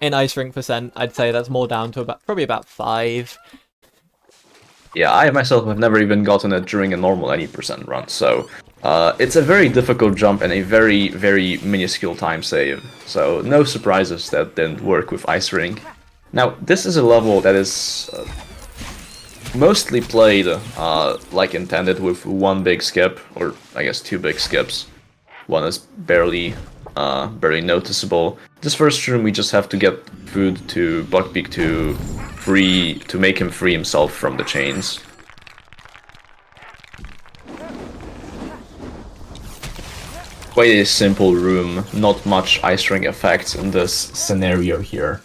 In Ice Rink percent, I'd say that's more down to probably about 5. Yeah, I myself have never even gotten it during a normal any percent run, so it's a very difficult jump and a very, very minuscule time save. So no surprises that didn't work with Ice Rink. Now, this is a level that is mostly played like intended, with 1 big skip, or I guess 2 big skips. One is barely noticeable. This first room we just have to get food to Buckbeak to make him free himself from the chains. Quite a simple room, not much Ice Rink effects in this scenario here.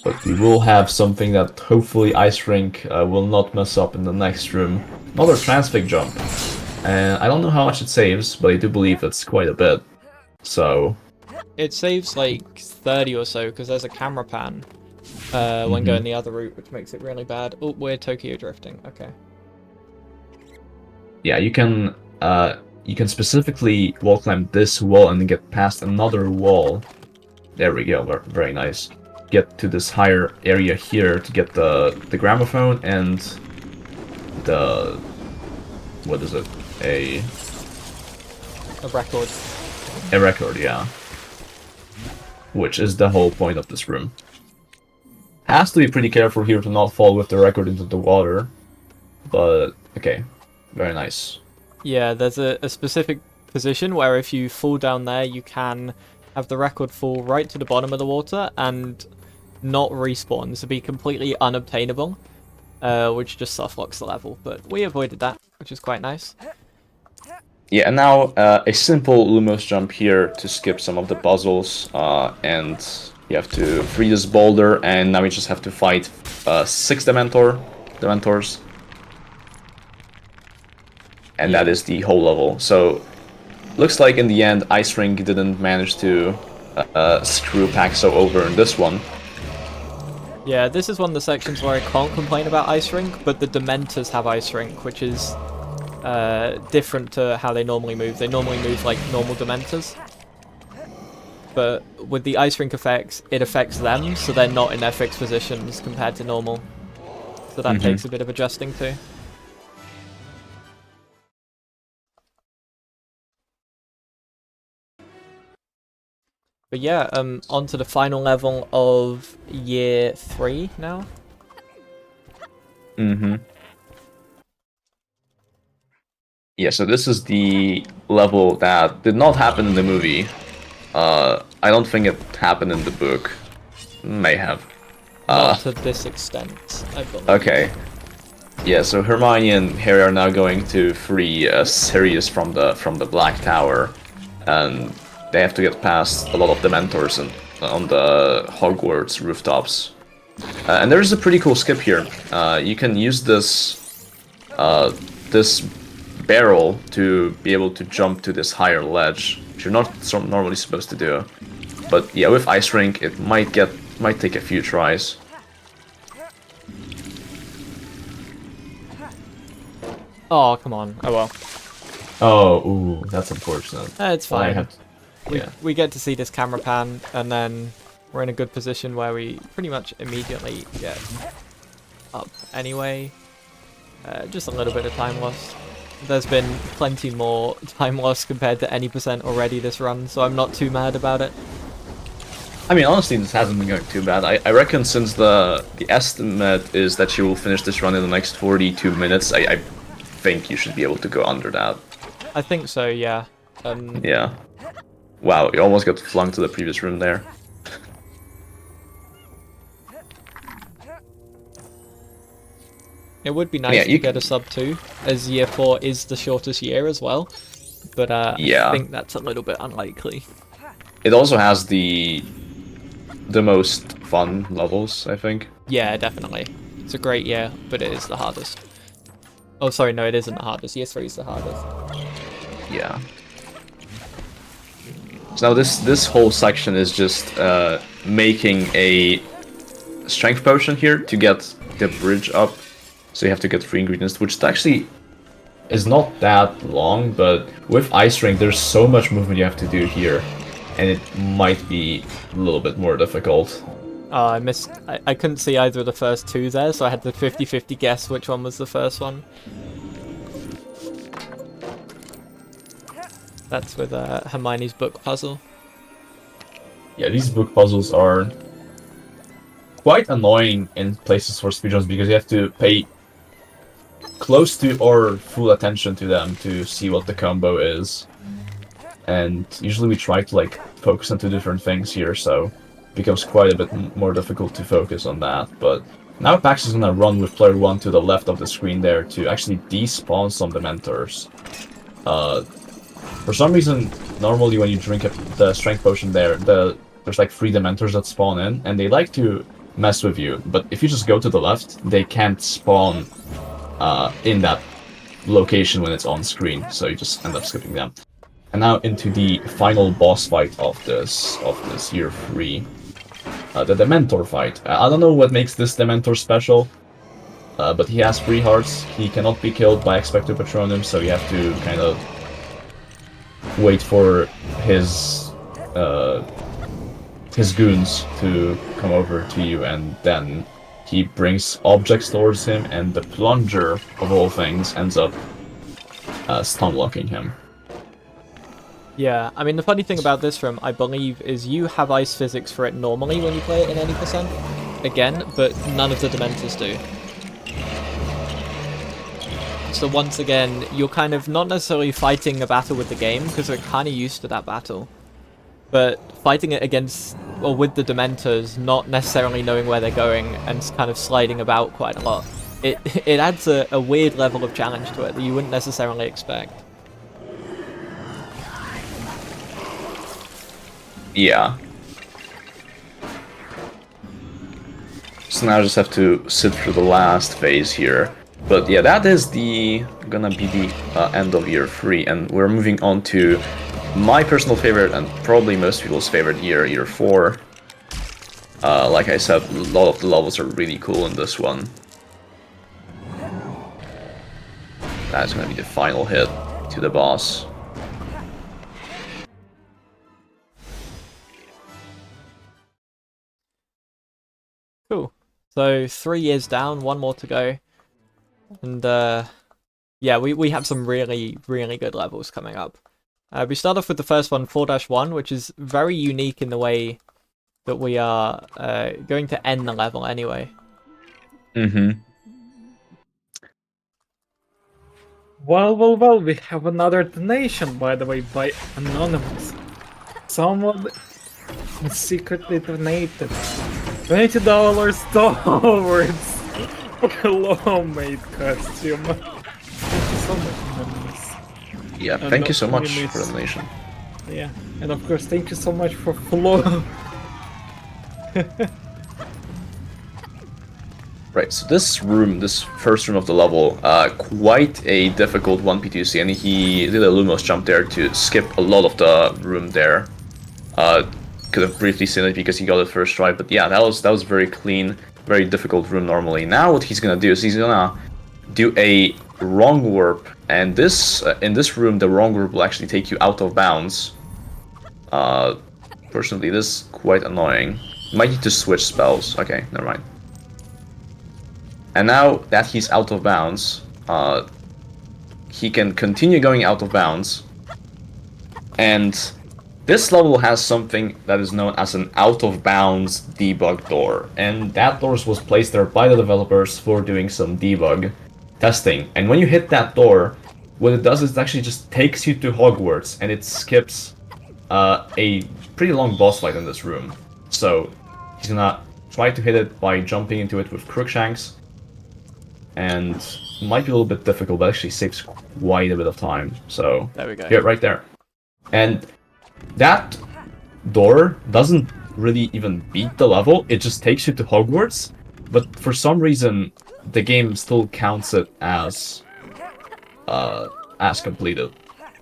But we will have something that hopefully Ice Rink will not mess up in the next room. Another transfig jump. And I don't know how much it saves, but I do believe it's quite a bit. So It saves like 30 or so because there's a camera pan when going the other route, which makes it really bad. Oh, we're Tokyo drifting. Okay. Yeah, you can specifically wall climb this wall and then get past another wall. There we go. Very nice. Get to this higher area here to get the gramophone and the what is it? A record. A record, yeah. Which is the whole point of this room. Has to be pretty careful here to not fall with the record into the water. But, okay. Very nice. Yeah, there's a specific position where if you fall down there, you can have the record fall right to the bottom of the water and not respawn, so be completely unobtainable, which just softlocks the level. But we avoided that, which is quite nice. Yeah, and now a simple Lumos jump here to skip some of the puzzles, and you have to free this boulder, and now we just have to fight 6 Dementors. And that is the whole level. So, looks like in the end, Ice Rink didn't manage to screw Paxo over in this one. Yeah, this is one of the sections where I can't complain about Ice Rink, but the Dementors have Ice Rink, which is different to how they normally move. They normally move like normal Dementors. But with the Ice Rink effects, it affects them, so they're not in their fixed positions compared to normal. So that takes a bit of adjusting too. But yeah, on to the final level of year 3 now. Yeah, so this is the level that did not happen in the movie. I don't think it happened in the book. May have. Not to this extent, I believe. Okay. Yeah, so Hermione and Harry are now going to free Sirius from the Black Tower, and they have to get past a lot of Dementors on the Hogwarts rooftops. And there is a pretty cool skip here. You can use this barrel to be able to jump to this higher ledge, which you're not normally supposed to do. But yeah, with Ice Rink, it might take a few tries. Oh, come on. Oh well. Oh, ooh, that's unfortunate. It's fine. Yeah. We get to see this camera pan, and then we're in a good position where we pretty much immediately get up anyway. Just a little bit of time lost. There's been plenty more time lost compared to any percent already this run, so I'm not too mad about it. I mean, honestly, this hasn't been going too bad. I reckon since the estimate is that you will finish this run in the next 42 minutes, I think you should be able to go under that. I think so, yeah. Yeah. Wow, you almost got flung to the previous room there. It would be nice to get a sub 2, as year 4 is the shortest year as well. But yeah. I think that's a little bit unlikely. It also has the most fun levels, I think. Yeah, definitely. It's a great year, but it is the hardest. Oh, sorry, no, it isn't the hardest. Year 3 is the hardest. Yeah. So now this whole section is just making a strength potion here to get the bridge up. So you have to get 3 ingredients, which actually is not that long, but with Ice Rink, there's so much movement you have to do here, and it might be a little bit more difficult. I missed. I couldn't see either of the first 2 there, so I had to 50-50 guess which one was the first one. That's with Hermione's book puzzle. Yeah, these book puzzles are quite annoying in places for speedruns because you have to pay close to or full attention to them to see what the combo is. And usually we try to like focus on 2 different things here, so it becomes quite a bit more difficult to focus on that. But now Pax is gonna run with player 1 to the left of the screen there to actually despawn some Dementors. For some reason, normally when you drink the strength potion there, there's like 3 Dementors that spawn in, and they like to mess with you. But if you just go to the left, they can't spawn in that location when it's on screen, so you just end up skipping them. And now into the final boss fight of this year 3. The Dementor fight. I don't know what makes this Dementor special, but he has 3 hearts. He cannot be killed by Expecto Patronum, so you have to kind of wait for his goons to come over to you, and then he brings objects towards him, and the Plunger, of all things, ends up stun locking him. Yeah, I mean, the funny thing about this room, I believe, is you have ice physics for it normally when you play it in any percent, again, but none of the Dementors do. So once again, you're kind of not necessarily fighting a battle with the game, because we're kind of used to that battle, but fighting it against, or with the Dementors, not necessarily knowing where they're going, and kind of sliding about quite a lot. It adds a weird level of challenge to it that you wouldn't necessarily expect. Yeah. So now I just have to sit through the last phase here. But yeah, that is gonna be the end of year 3, and we're moving on to my personal favorite and probably most people's favorite year 4. Like I said, a lot of the levels are really cool in this one. That's gonna be the final hit to the boss. Cool. So 3 years down, 1 more to go. And yeah, we have some really, really good levels coming up. We start off with the first one, 4-1, which is very unique in the way that we are going to end the level anyway. Well, we have another donation, by the way, by Anonymous. Someone secretly donated $20 towards Clawmate costume. Thank you so much, Anonymous. Yeah, thank you so much for the donation. Yeah, and of course, thank you so much for Flo. Right, so this first room of the level, quite a difficult 1p2c, and he did a Lumos jump there to skip a lot of the room there. Could have briefly seen it because he got it first try, but yeah, that was very clean, very difficult room normally. Now what he's gonna do is he's gonna do a wrong warp, and this in this room the wrong warp will actually take you out of bounds. Personally, this is quite annoying. Might need to switch spells. Okay, never mind. And now that he's out of bounds, he can continue going out of bounds. And this level has something that is known as an out-of-bounds debug door. And that door was placed there by the developers for doing some debug testing. And when you hit that door, what it does is it actually just takes you to Hogwarts, and it skips a pretty long boss fight in this room. So he's gonna try to hit it by jumping into it with Crookshanks. And might be a little bit difficult, but actually saves quite a bit of time. So There we go. Yeah, right there. And that door doesn't really even beat the level, it just takes you to Hogwarts, but for some reason the game still counts it as completed.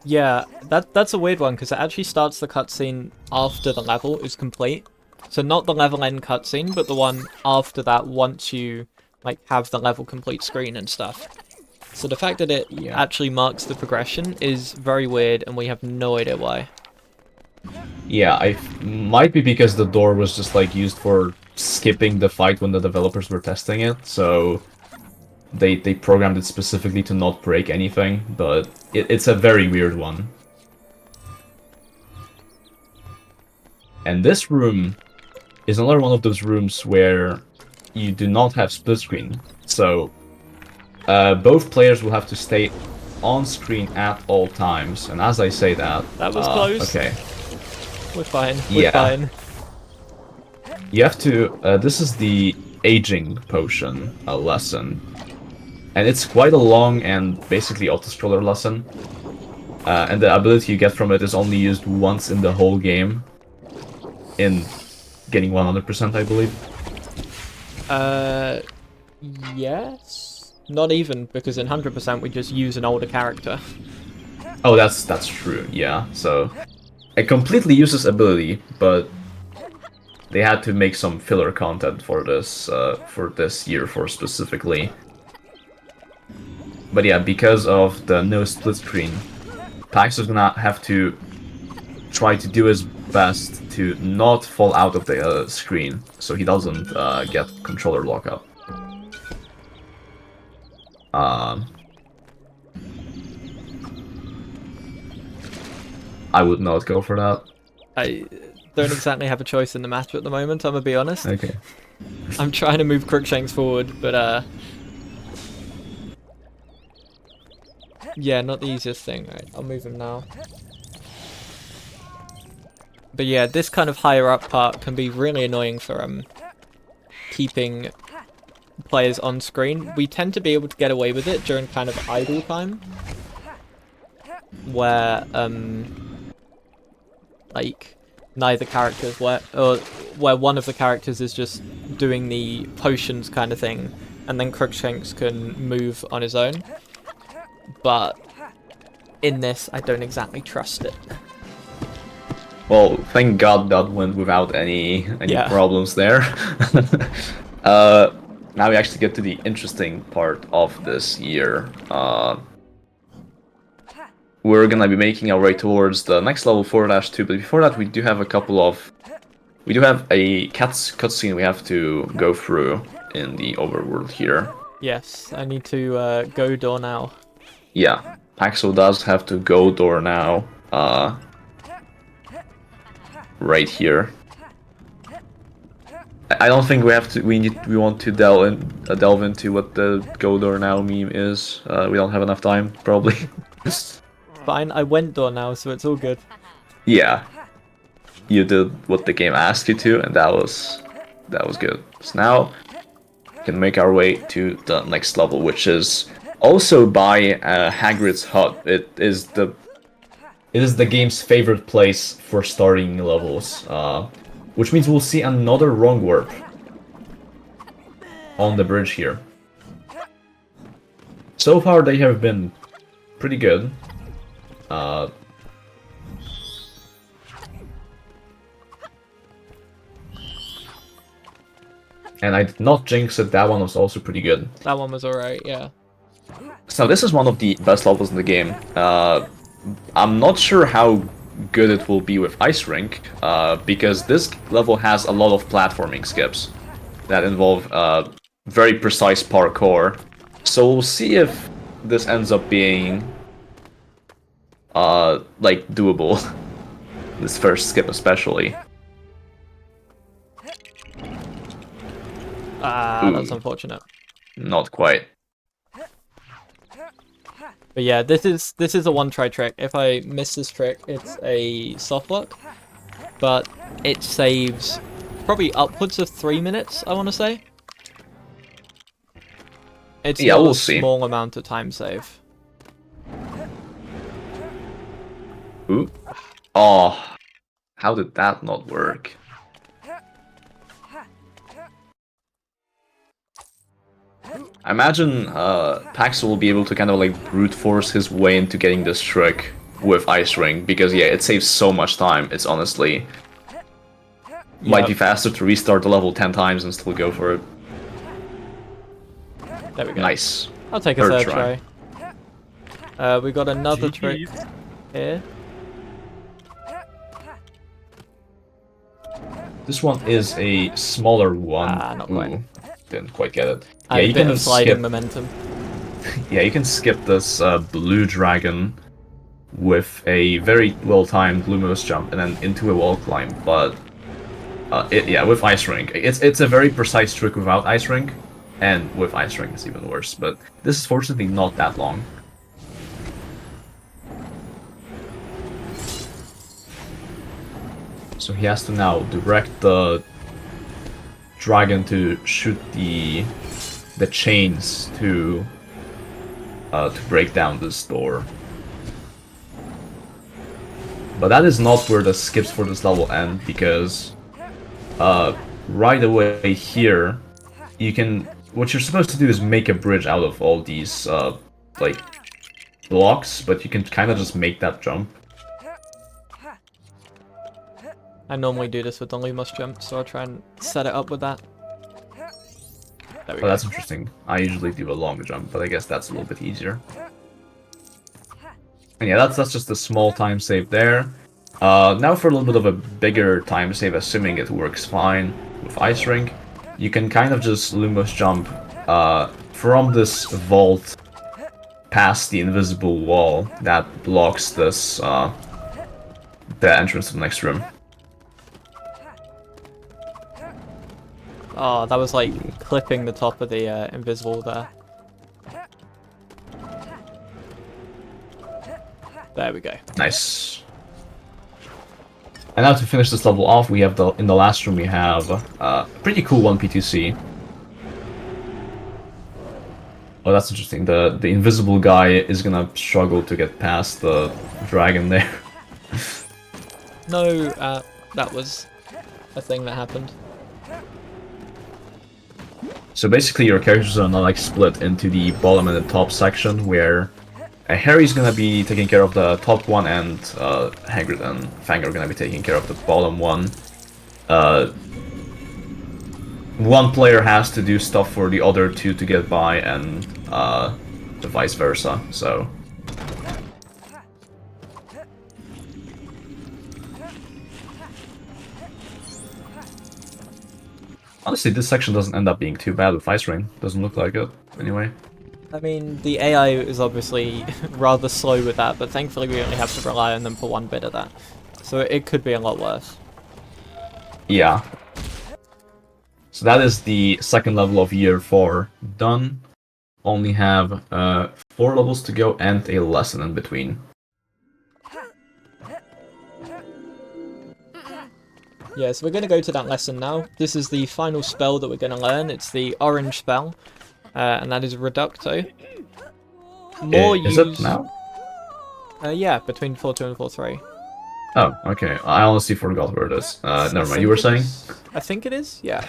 Yeah, that's a weird one, because it actually starts the cutscene after the level is complete. So not the level end cutscene, but the one after that once you like have the level complete screen and stuff. So the fact that it actually marks the progression is very weird, and we have no idea why. Yeah, might be because the door was just like used for skipping the fight when the developers were testing it, so they programmed it specifically to not break anything, but it's a very weird one. And this room is another one of those rooms where you do not have split screen, so both players will have to stay on screen at all times. And as I say that, That was close. Okay, We're fine. We're fine. you have to. This is the aging potion lesson, and it's quite a long and basically auto-scroller lesson. And the ability you get from it is only used once in the whole game, in getting 100%, I believe. Yes? Not even, because in 100% we just use an older character. Oh, that's true. Yeah. So it completely uses ability, but they had to make some filler content for this year for specifically. But yeah, because of the no split screen, Pax is gonna have to try to do his best to not fall out of the screen, so he doesn't get controller lockup. I would not go for that. I don't exactly have a choice in the matter at the moment, I'm gonna be honest. Okay. I'm trying to move Crookshanks forward, but yeah, not the easiest thing. Right, I'll move him now. But yeah, this kind of higher up part can be really annoying for keeping players on screen. We tend to be able to get away with it during kind of idle time, where like neither characters where one of the characters is just doing the potions kind of thing, and then Crookshanks can move on his own. But in this, I don't exactly trust it. Well, thank God that went without any Yeah. problems there. Now we actually get to the interesting part of this year. We're gonna be making our way towards the next level 4-2, but before that we do have a cutscene we have to go through in the overworld here. Yes, I need to go door now. Yeah, Paxo does have to go door now. Right here. I don't think we have to. We want to delve into what the go door now meme is. We don't have enough time, probably. Fine, I went door now, so it's all good. Yeah, you did what the game asked you to, and that was good. So now we can make our way to the next level, which is also by Hagrid's hut. It is the game's favorite place for starting levels, which means we'll see another wrong warp on the bridge here. So far they have been pretty good. And I did not jinx it, that one was also pretty good. That one was alright, yeah. So this is one of the best levels in the game. I'm not sure how good it will be with Ice Rink, because this level has a lot of platforming skips that involve very precise parkour. So we'll see if this ends up being like doable. This first skip especially. That's unfortunate. Not quite. But yeah, this is a one-try trick. If I miss this trick, it's a soft lock. But it saves probably upwards of 3 minutes, I want to say. It's Yeah, not we'll a see. small amount of time save. Ooh. Oh, how did that not work? I imagine Paxo will be able to kind of like brute force his way into getting this trick with Ice Ring, because yeah, it saves so much time. It's honestly might be faster to restart the level 10 times and still go for it. There we go. Nice. I'll take a Third third try. We got another trick GG's. here. This one is a smaller one. Not quite. Ooh, didn't quite get it. I Yeah, have you a bit can of sliding skip. momentum. Yeah, you can skip this blue dragon with a very well-timed Lumos jump and then into a wall climb, but yeah, with Ice Ring. It's a very precise trick without Ice Ring, and with Ice Ring it's even worse, but this is fortunately not that long. So he has to now direct the dragon to shoot the chains to break down this door. But that is not where the skips for this level end, because right away here, what you're supposed to do is make a bridge out of all these like blocks, but you can kind of just make that jump. I normally do this with the Lumos jump, so I'll try and set it up with that. There we Oh, go. that's interesting. I usually do a long jump, but I guess that's a little bit easier. And yeah, that's just a small time save there. Now for a little bit of a bigger time save, assuming it works fine with Ice Rink, you can kind of just Lumos jump from this vault past the invisible wall that blocks this the entrance to the next room. Oh, that was like clipping the top of the invisible there. There we go. Nice. And now to finish this level off, we have in the last room we have a pretty cool 1P2C. Oh, that's interesting. The invisible guy is gonna struggle to get past the dragon there. No, that was a thing that happened. So basically your characters are not like split into the bottom and the top section, where Harry's gonna be taking care of the top one, and Hagrid and Fang are gonna be taking care of the bottom one. One player has to do stuff for the other two to get by, and the vice versa, so... Honestly, this section doesn't end up being too bad with Ice Ring. Doesn't look like it, anyway. I mean, the AI is obviously rather slow with that, but thankfully we only have to rely on them for one bit of that. So it could be a lot worse. Yeah. So that is the second level of year 4 done. Only have 4 levels to go and a lesson in between. Yeah, so we're going to go to that lesson now. This is the final spell that we're going to learn. It's the orange spell, and that is Reducto. More Is use... it now? Yeah, between 4-2 and 4-3. Oh, okay. I honestly forgot where it is. Never mind. You were saying? I think it is, yeah.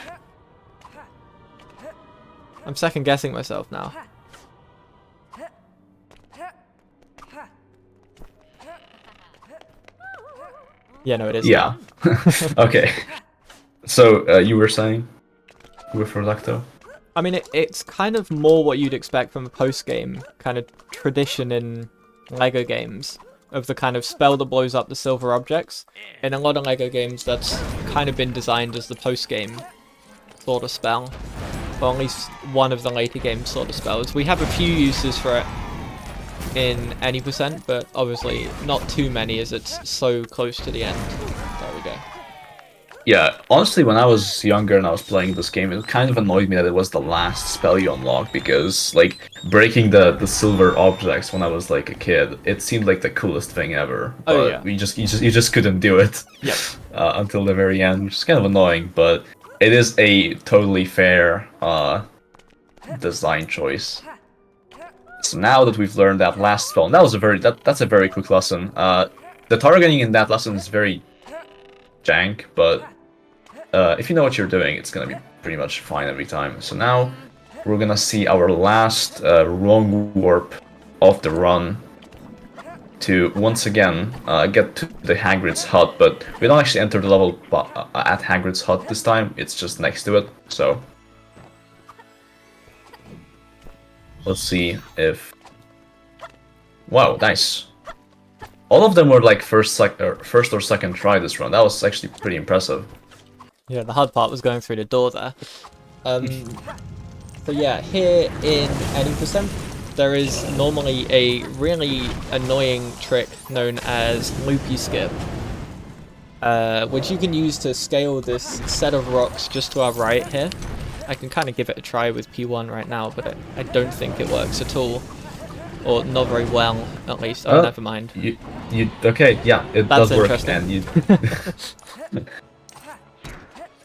I'm second guessing myself now. Yeah, no, it is. Yeah. Okay. So, you were saying with Reducto? I mean, it's kind of more what you'd expect from a post-game kind of tradition in LEGO games, of the kind of spell that blows up the silver objects. In a lot of LEGO games, that's kind of been designed as the post-game sort of spell, or at least one of the later game sort of spells. We have a few uses for it in any percent, but obviously not too many as it's so close to the end. There we go. Yeah, honestly, when I was younger and I was playing this game, it kind of annoyed me that it was the last spell you unlock, because, like, breaking the silver objects when I was, like, a kid, it seemed like the coolest thing ever. But oh, yeah. you just couldn't do it. Yep. Until the very end, which is kind of annoying, but it is a totally fair design choice. So now that we've learned that last spell, and that was that's a very quick lesson. The targeting in that lesson is very jank, but if you know what you're doing, it's gonna be pretty much fine every time. So now we're gonna see our last wrong warp of the run to once again get to the Hagrid's hut, but we don't actually enter the level at Hagrid's hut this time. It's just next to it. So let's see if... Wow, nice. All of them were like first or second try this run. That was actually pretty impressive. Yeah, the hard part was going through the door there. So yeah, here in any percent, there is normally a really annoying trick known as loopy skip, which you can use to scale this set of rocks just to our right here. I can kind of give it a try with P1 right now, but I don't think it works at all. Or not very well, at least. Oh, never mind. Okay, yeah, it That's does work, and you...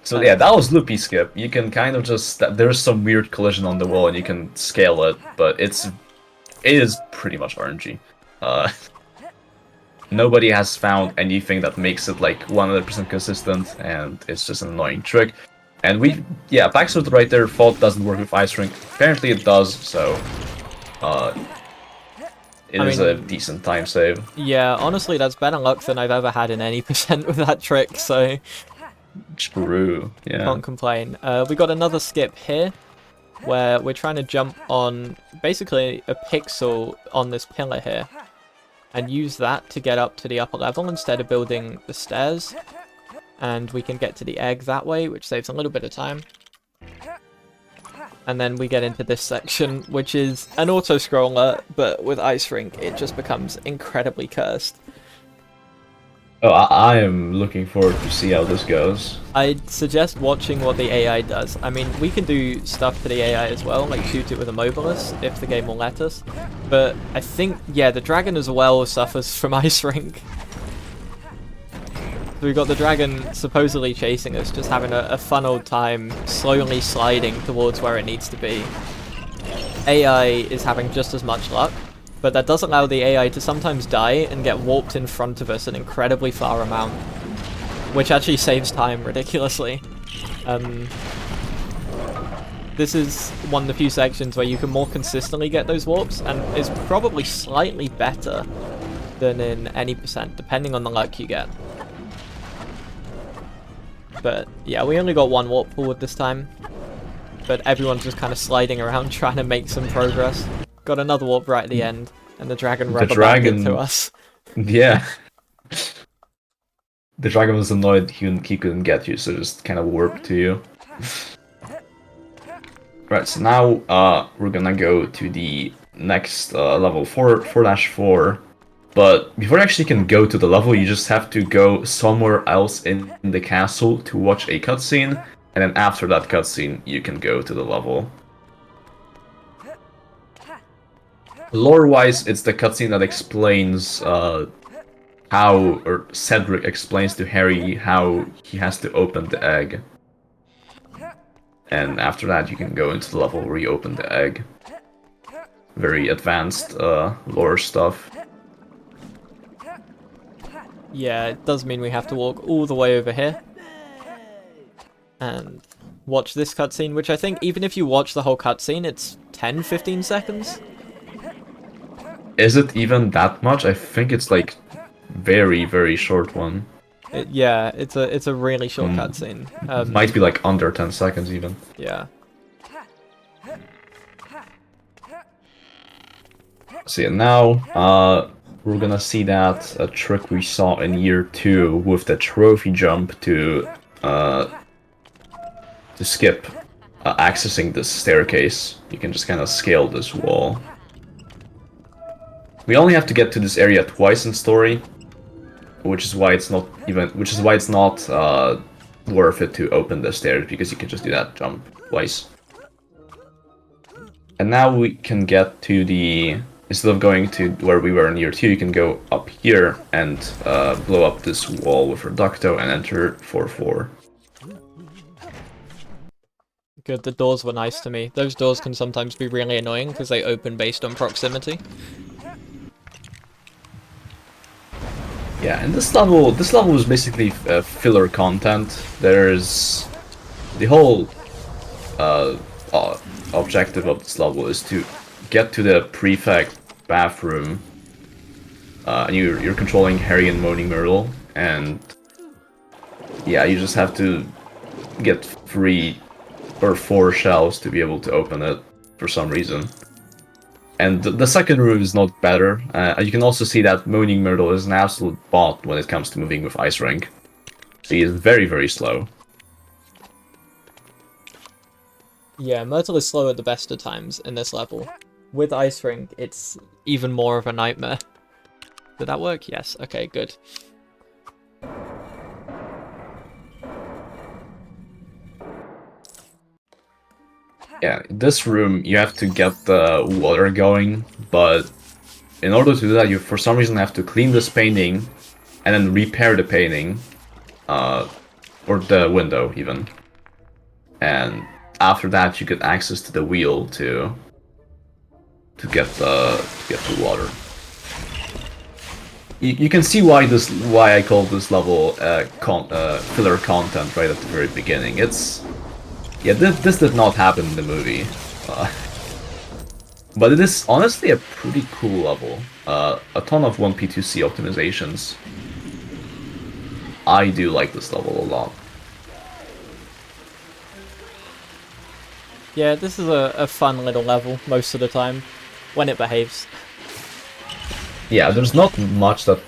So yeah, that was loopy skip. You can kind of just... There's some weird collision on the wall, and you can scale it, but it is pretty much RNG. Nobody has found anything that makes it like 100% consistent, and it's just an annoying trick. And yeah, Paxo right there thought doesn't work with Ice Rink. Apparently it does, so... It I is a mean- decent time save. Yeah, honestly, that's better luck than I've ever had in any percent with that trick, so True, yeah. can't complain. We got another skip here, where we're trying to jump on basically a pixel on this pillar here, and use that to get up to the upper level instead of building the stairs. And we can get to the egg that way, which saves a little bit of time. And then we get into this section, which is an auto-scroller, but with Ice Rink, it just becomes incredibly cursed. Oh, I am looking forward to see how this goes. I'd suggest watching what the AI does. I mean, we can do stuff to the AI as well, like shoot it with a mobilus, if the game will let us. But I think, yeah, the dragon as well suffers from Ice Rink. So we've got the dragon supposedly chasing us, just having a fun old time, slowly sliding towards where it needs to be. AI is having just as much luck, but that does allow the AI to sometimes die and get warped in front of us an incredibly far amount, which actually saves time ridiculously. This is one of the few sections where you can more consistently get those warps, and is probably slightly better than in any percent, depending on the luck you get. But yeah, we only got one warp forward this time, but everyone's just kind of sliding around trying to make some progress. Got another warp right at the end, and the dragon rubber-banded to us. Yeah. The dragon was annoyed he couldn't get you, so just kind of warped to you. Right, so now we're gonna go to the next level, 4-4. But before you actually can go to the level, you just have to go somewhere else in the castle to watch a cutscene, and then after that cutscene, you can go to the level. Lore-wise, it's the cutscene that explains or Cedric explains to Harry how he has to open the egg. And after that, you can go into the level where you open the egg. Very advanced lore stuff. Yeah, it does mean we have to walk all the way over here and watch this cutscene, which I think even if you watch the whole cutscene, it's 10-15 seconds. Is it even that much? I think it's like very, very short one. Yeah, it's a really short cutscene. Might be like under 10 seconds even. Yeah. So yeah, now we're gonna see that a trick we saw in year 2 with the trophy jump to skip accessing this staircase. You can just kind of scale this wall. We only have to get to this area twice in story, which is why it's not worth it to open the stairs, because you can just do that jump twice. And now we can get to the, instead of going to where we were in year 2, you can go up here and blow up this wall with Reducto and enter 4-4. Good, the doors were nice to me. Those doors can sometimes be really annoying because they open based on proximity. Yeah, and this level is basically filler content. There's the whole objective of this level is to get to the prefect bathroom. And you're controlling Harry and Moaning Myrtle, and yeah, you just have to get 3 or 4 shells to be able to open it for some reason. And the second room is not better. You can also see that Moaning Myrtle is an absolute bot when it comes to moving with Ice Rink. She is very, very slow. Yeah, Myrtle is slow at the best of times in this level. With Ice Rink, it's even more of a nightmare. Did that work? Yes. Okay, good. Yeah, in this room you have to get the water going, but in order to do that, you for some reason have to clean this painting and then repair the painting, or the window even. And after that, you get access to the wheel to get the water. You can see why I call this level filler content right at the very beginning. It's yeah, this did not happen in the movie. But it is honestly a pretty cool level. A ton of 1P2C optimizations. I do like this level a lot. Yeah, this is a fun little level most of the time, when it behaves. Yeah, there's not much that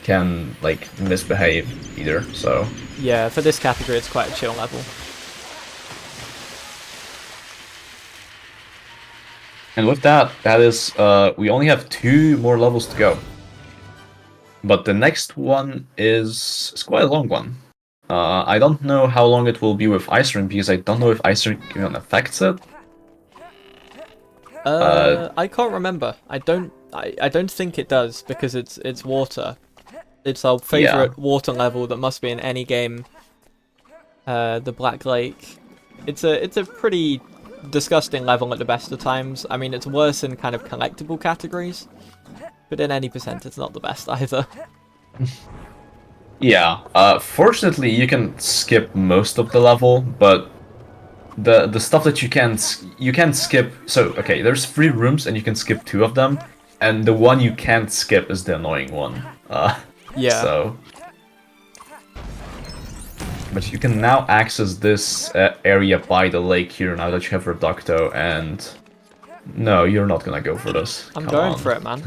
can, like, misbehave either, so... Yeah, for this category it's quite a chill level. And with that, we only have 2 more levels to go. But the next one is quite a long one. I don't know how long it will be with Ice Rink, because I don't know if Ice Rink even affects it. I can't remember. I don't think it does, because it's water. It's our favorite water level that must be in any game. The Black Lake. It's a pretty disgusting level at the best of times. I mean, it's worse in kind of collectible categories, but in any percent, it's not the best either. Yeah. Fortunately, you can skip most of the level, but the stuff that you can't skip. So okay, there's 3 rooms and you can skip 2 of them, and the one you can't skip is the annoying one. Yeah. So. But you can now access this area by the lake here now that you have Reducto, and... No, you're not gonna go for this. I'm Come going on. for it, man.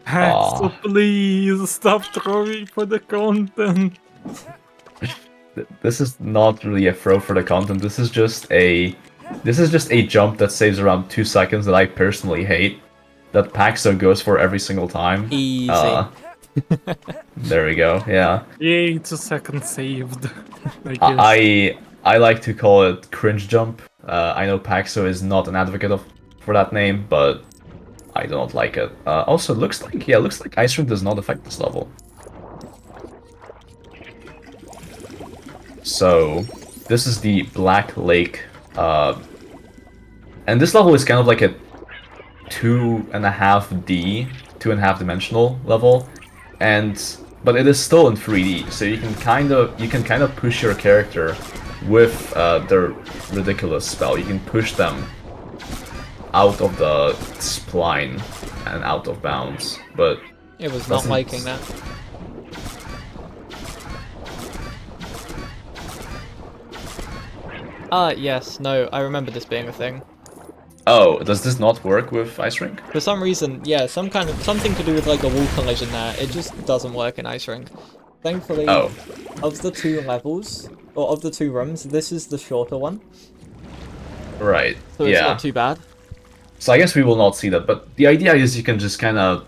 So please stop throwing for the content. This is not really a throw for the content, this is just a jump that saves around 2 seconds that I personally hate. That Paxo goes for every single time. Easy. There we go, yeah. Yay, 2 seconds saved. I I like to call it cringe jump. I know Paxo is not an advocate for that name, but I don't like it. Also, looks like Ice Rink does not affect this level. So, this is the Black Lake, and this level is kind of like a 2.5D, 2.5 dimensional level, but it is still in 3D, so you can kind of push your character with their ridiculous spell. You can push them out of the spline and out of bounds, but It was not liking that. Yes, no, I remember this being a thing. Oh, does this not work with Ice Rink? For some reason, yeah, something to do with like a wall collision there. It just doesn't work in Ice Rink. Thankfully, of the 2 levels, or of the 2 rooms, this is the shorter one. Right. So it's not too bad. So I guess we will not see that, but the idea is you can just kind of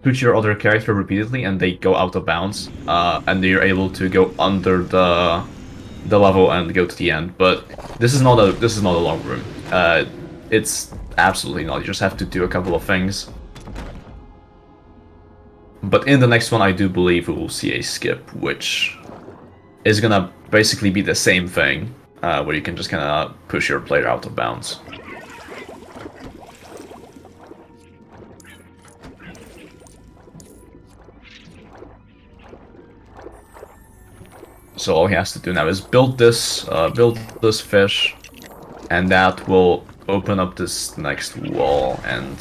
put your other character repeatedly and they go out of bounds, and you're able to go under the level and go to the end. But this is not a long room. It's absolutely not. You just have to do a couple of things. But in the next one, I do believe we will see a skip, which is gonna basically be the same thing, where you can just kind of push your player out of bounds. So all he has to do now is build this fish, and that will open up this next wall. And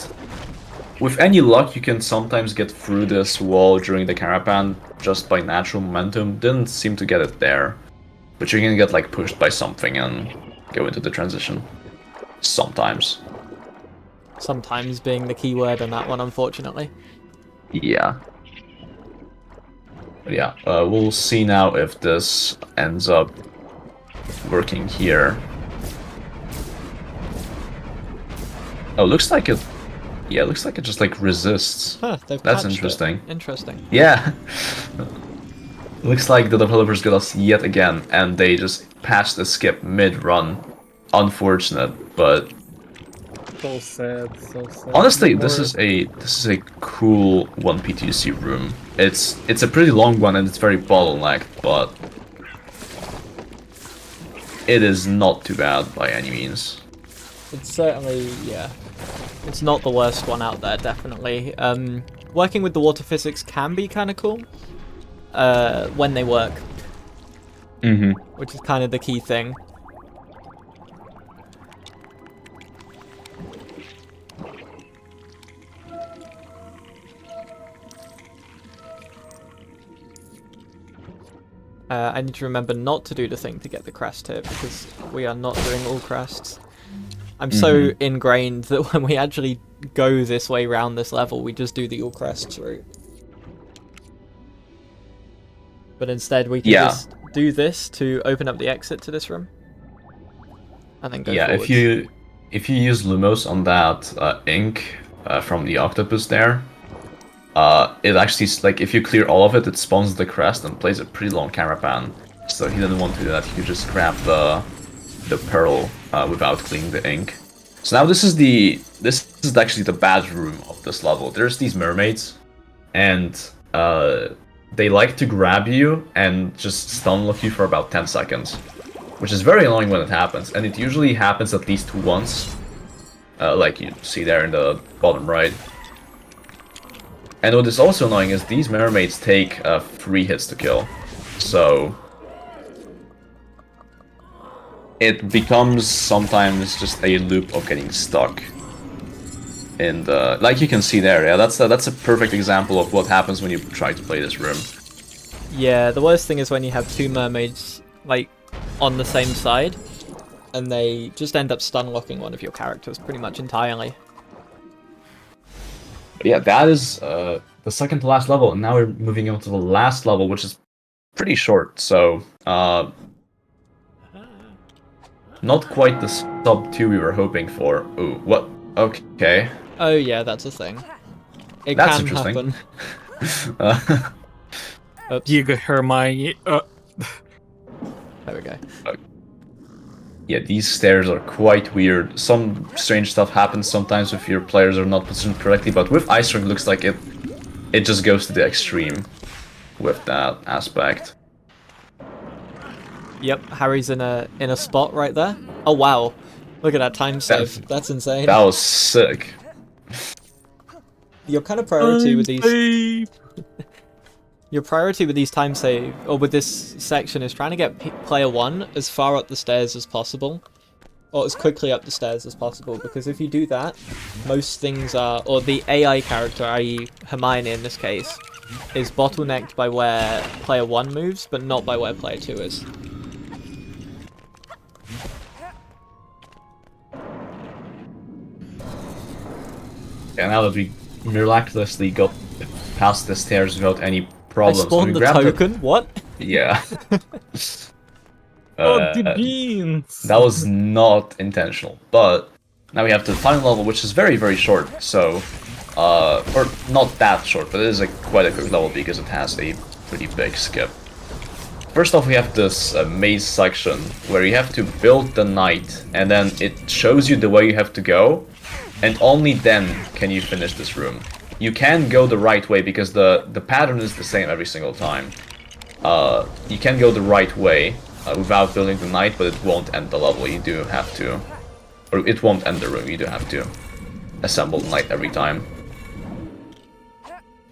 with any luck, you can sometimes get through this wall during the caravan just by natural momentum. Didn't seem to get it there, but you can get like pushed by something and go into the transition. Sometimes. Sometimes being the key word on that one, unfortunately. Yeah. But yeah, we'll see now if this ends up working here. Oh, looks like it. Yeah, looks like it just like resists. Huh, they've That's patched interesting. it. Interesting. Yeah. Looks like the developers got us yet again, and they just patched the skip mid-run. Unfortunate, but So sad, so sad. honestly, this is a cool 1P2C room. It's a pretty long one and it's very bottlenecked, but it is not too bad by any means. It's certainly, yeah. It's not the worst one out there, definitely. Working with the water physics can be kind of cool. When they work. Mm-hmm. Which is kind of the key thing. I need to remember not to do the thing to get the crest here, because we are not doing all crests. I'm so ingrained that when we actually go this way round this level, we just do the all crests route. But instead we can just do this to open up the exit to this room. And then go forwards. if you use Lumos on that ink from the octopus there, it actually, like, if you clear all of it, it spawns the crest and plays a pretty long camera pan. So he didn't want to do that, he could just grab the pearl without cleaning the ink. So now this is actually the bad room of this level. There's these mermaids, and they like to grab you and just stun lock you for about 10 seconds. Which is very annoying when it happens, and it usually happens at least once. Like you see there in the bottom right. And what is also annoying is these mermaids take 3 hits to kill. So it becomes sometimes just a loop of getting stuck. And like you can see there, yeah, that's a perfect example of what happens when you try to play this room. Yeah, the worst thing is when you have 2 mermaids, like, on the same side, and they just end up stun locking one of your characters pretty much entirely. But yeah, that is the second to last level, and now we're moving on to the last level, which is pretty short, so not quite the sub 2 we were hoping for. Ooh, what? Okay. Oh yeah, that's a thing. That's can interesting. happen. Giga Hermione. There we go. Yeah, these stairs are quite weird. Some strange stuff happens sometimes if your players are not positioned correctly, but with Ice Ring, looks like it just goes to the extreme with that aspect. Yep, Harry's in a spot right there. Oh wow, look at that time save. That's insane. That was sick. Your kind of priority with these. Your priority with these time save, or with this section, is trying to get player 1 as far up the stairs as possible. Or as quickly up the stairs as possible, because if you do that, most things are, or the AI character, i.e. Hermione in this case, is bottlenecked by where player 1 moves, but not by where player 2 is. Yeah, now that we miraculously got past the stairs without any problems. I spawned the token? What? Yeah. Oh, the beans! That was not intentional, but now we have the final level, which is very, very short, so... or not that short, but it is quite a quick level because it has a pretty big skip. First off, we have this maze section, where you have to build the knight, and then it shows you the way you have to go, and only then can you finish this room. You can go the right way because the pattern is the same every single time. You can go the right way without building the knight, but it won't end the level. You do have to, or it won't end the room. You do have to assemble the knight every time.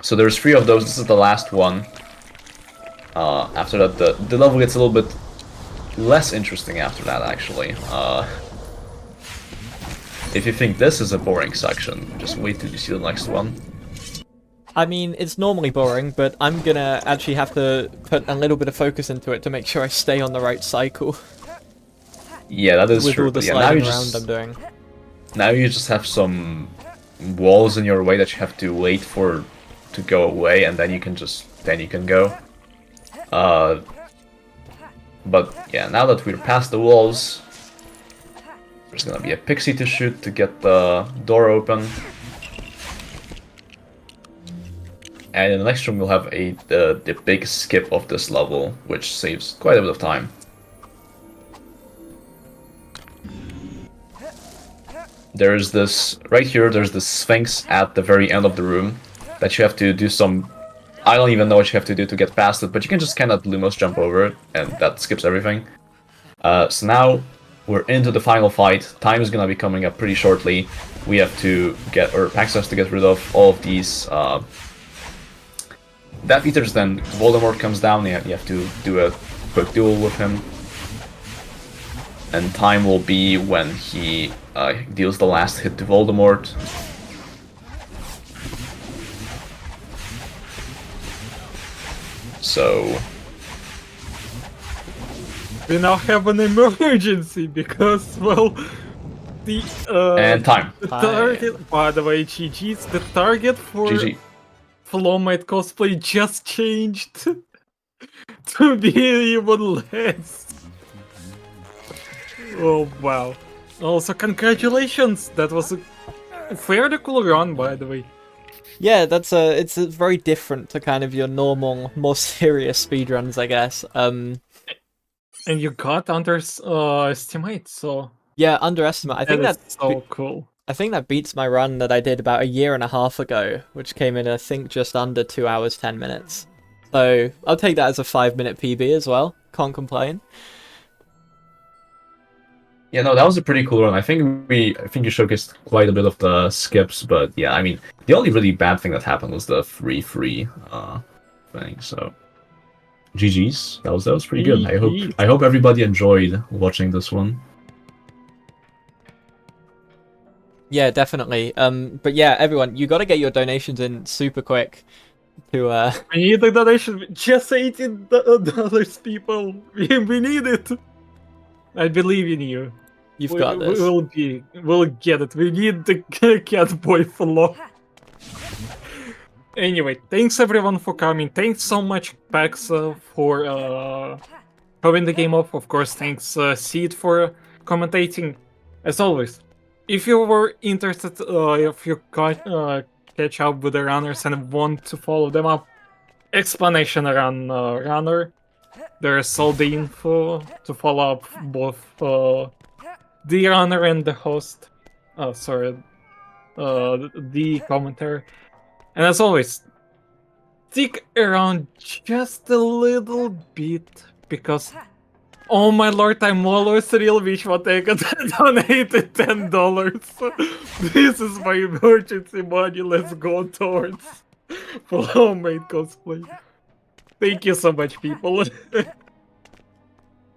So there's 3 of those. This is the last one. After that, the level gets a little bit less interesting after that, actually. If you think this is a boring section, just wait till you see the next one. I mean, it's normally boring, but I'm gonna actually have to put a little bit of focus into it to make sure I stay on the right cycle. Yeah, that is with true. All the yeah, sliding around I'm doing. Now you just have some walls in your way that you have to wait for to go away, and then you can go. But yeah, now that we're past the walls, there's gonna be a pixie to shoot to get the door open. And in the next room we'll have the big skip of this level, which saves quite a bit of time. There's this, right here, there's the Sphinx at the very end of the room that you have to do some... I don't even know what you have to do to get past it, but you can just kind of Lumos jump over it, and that skips everything. So now we're into the final fight. Time is gonna be coming up pretty shortly. We have to get, or Pax has to get rid of all of these Death Eaters, then Voldemort comes down, you have to do a quick duel with him. And time will be when he deals the last hit to Voldemort. So we now have an emergency because, well, the And time. the target. By the way, GG's. The target for GG. Flowmite cosplay just changed to be even less. Oh wow! Also, congratulations. That was a fairly cool run, by the way. Yeah, it's very different to kind of your normal, more serious speedruns, I guess. And you got estimate, so Yeah, underestimate. I think that is that so cool. I think that beats my run that I did about a year and a half ago, which came in I think just under 2 hours 10 minutes. So I'll take that as a 5-minute PB as well. Can't complain. Yeah, no, that was a pretty cool run. I think you showcased quite a bit of the skips, but yeah, I mean, the only really bad thing that happened was the free thing. So, GG's. That was pretty good. I hope everybody enjoyed watching this one. Yeah, definitely. But yeah, everyone, you got to get your donations in super quick to We need the donation. Just $18, people. We need it. I believe in you. you've got this. We'll get it. We need the cat boy Flo. Anyway, thanks everyone for coming. Thanks so much, Pax, for showing the game off. Of course, thanks Seed for commentating. As always, if you were interested, if you catch up with the runners and want to follow them up, explanation around runner. There's all the info to follow up both the runner and the host. The commentator. And as always, stick around just a little bit because, oh my lord, I'm always real wish what I could donated $10. This is my emergency money. Let's go towards homemade cosplay. Thank you so much, people.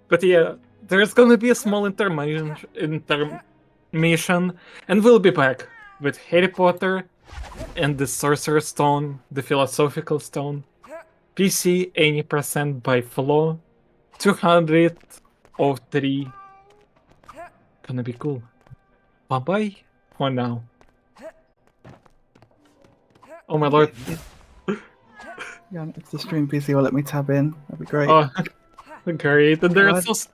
But yeah, there's gonna be a small intermission, and we'll be back with Harry Potter and the Sorcerer's Stone, the Philosophical Stone, PC 80% by Flo, 203. Gonna be cool. Bye bye for now. Oh my lord. Yeah, if the stream PC will let me tab in, that'd be great. Oh, great. And there's God. so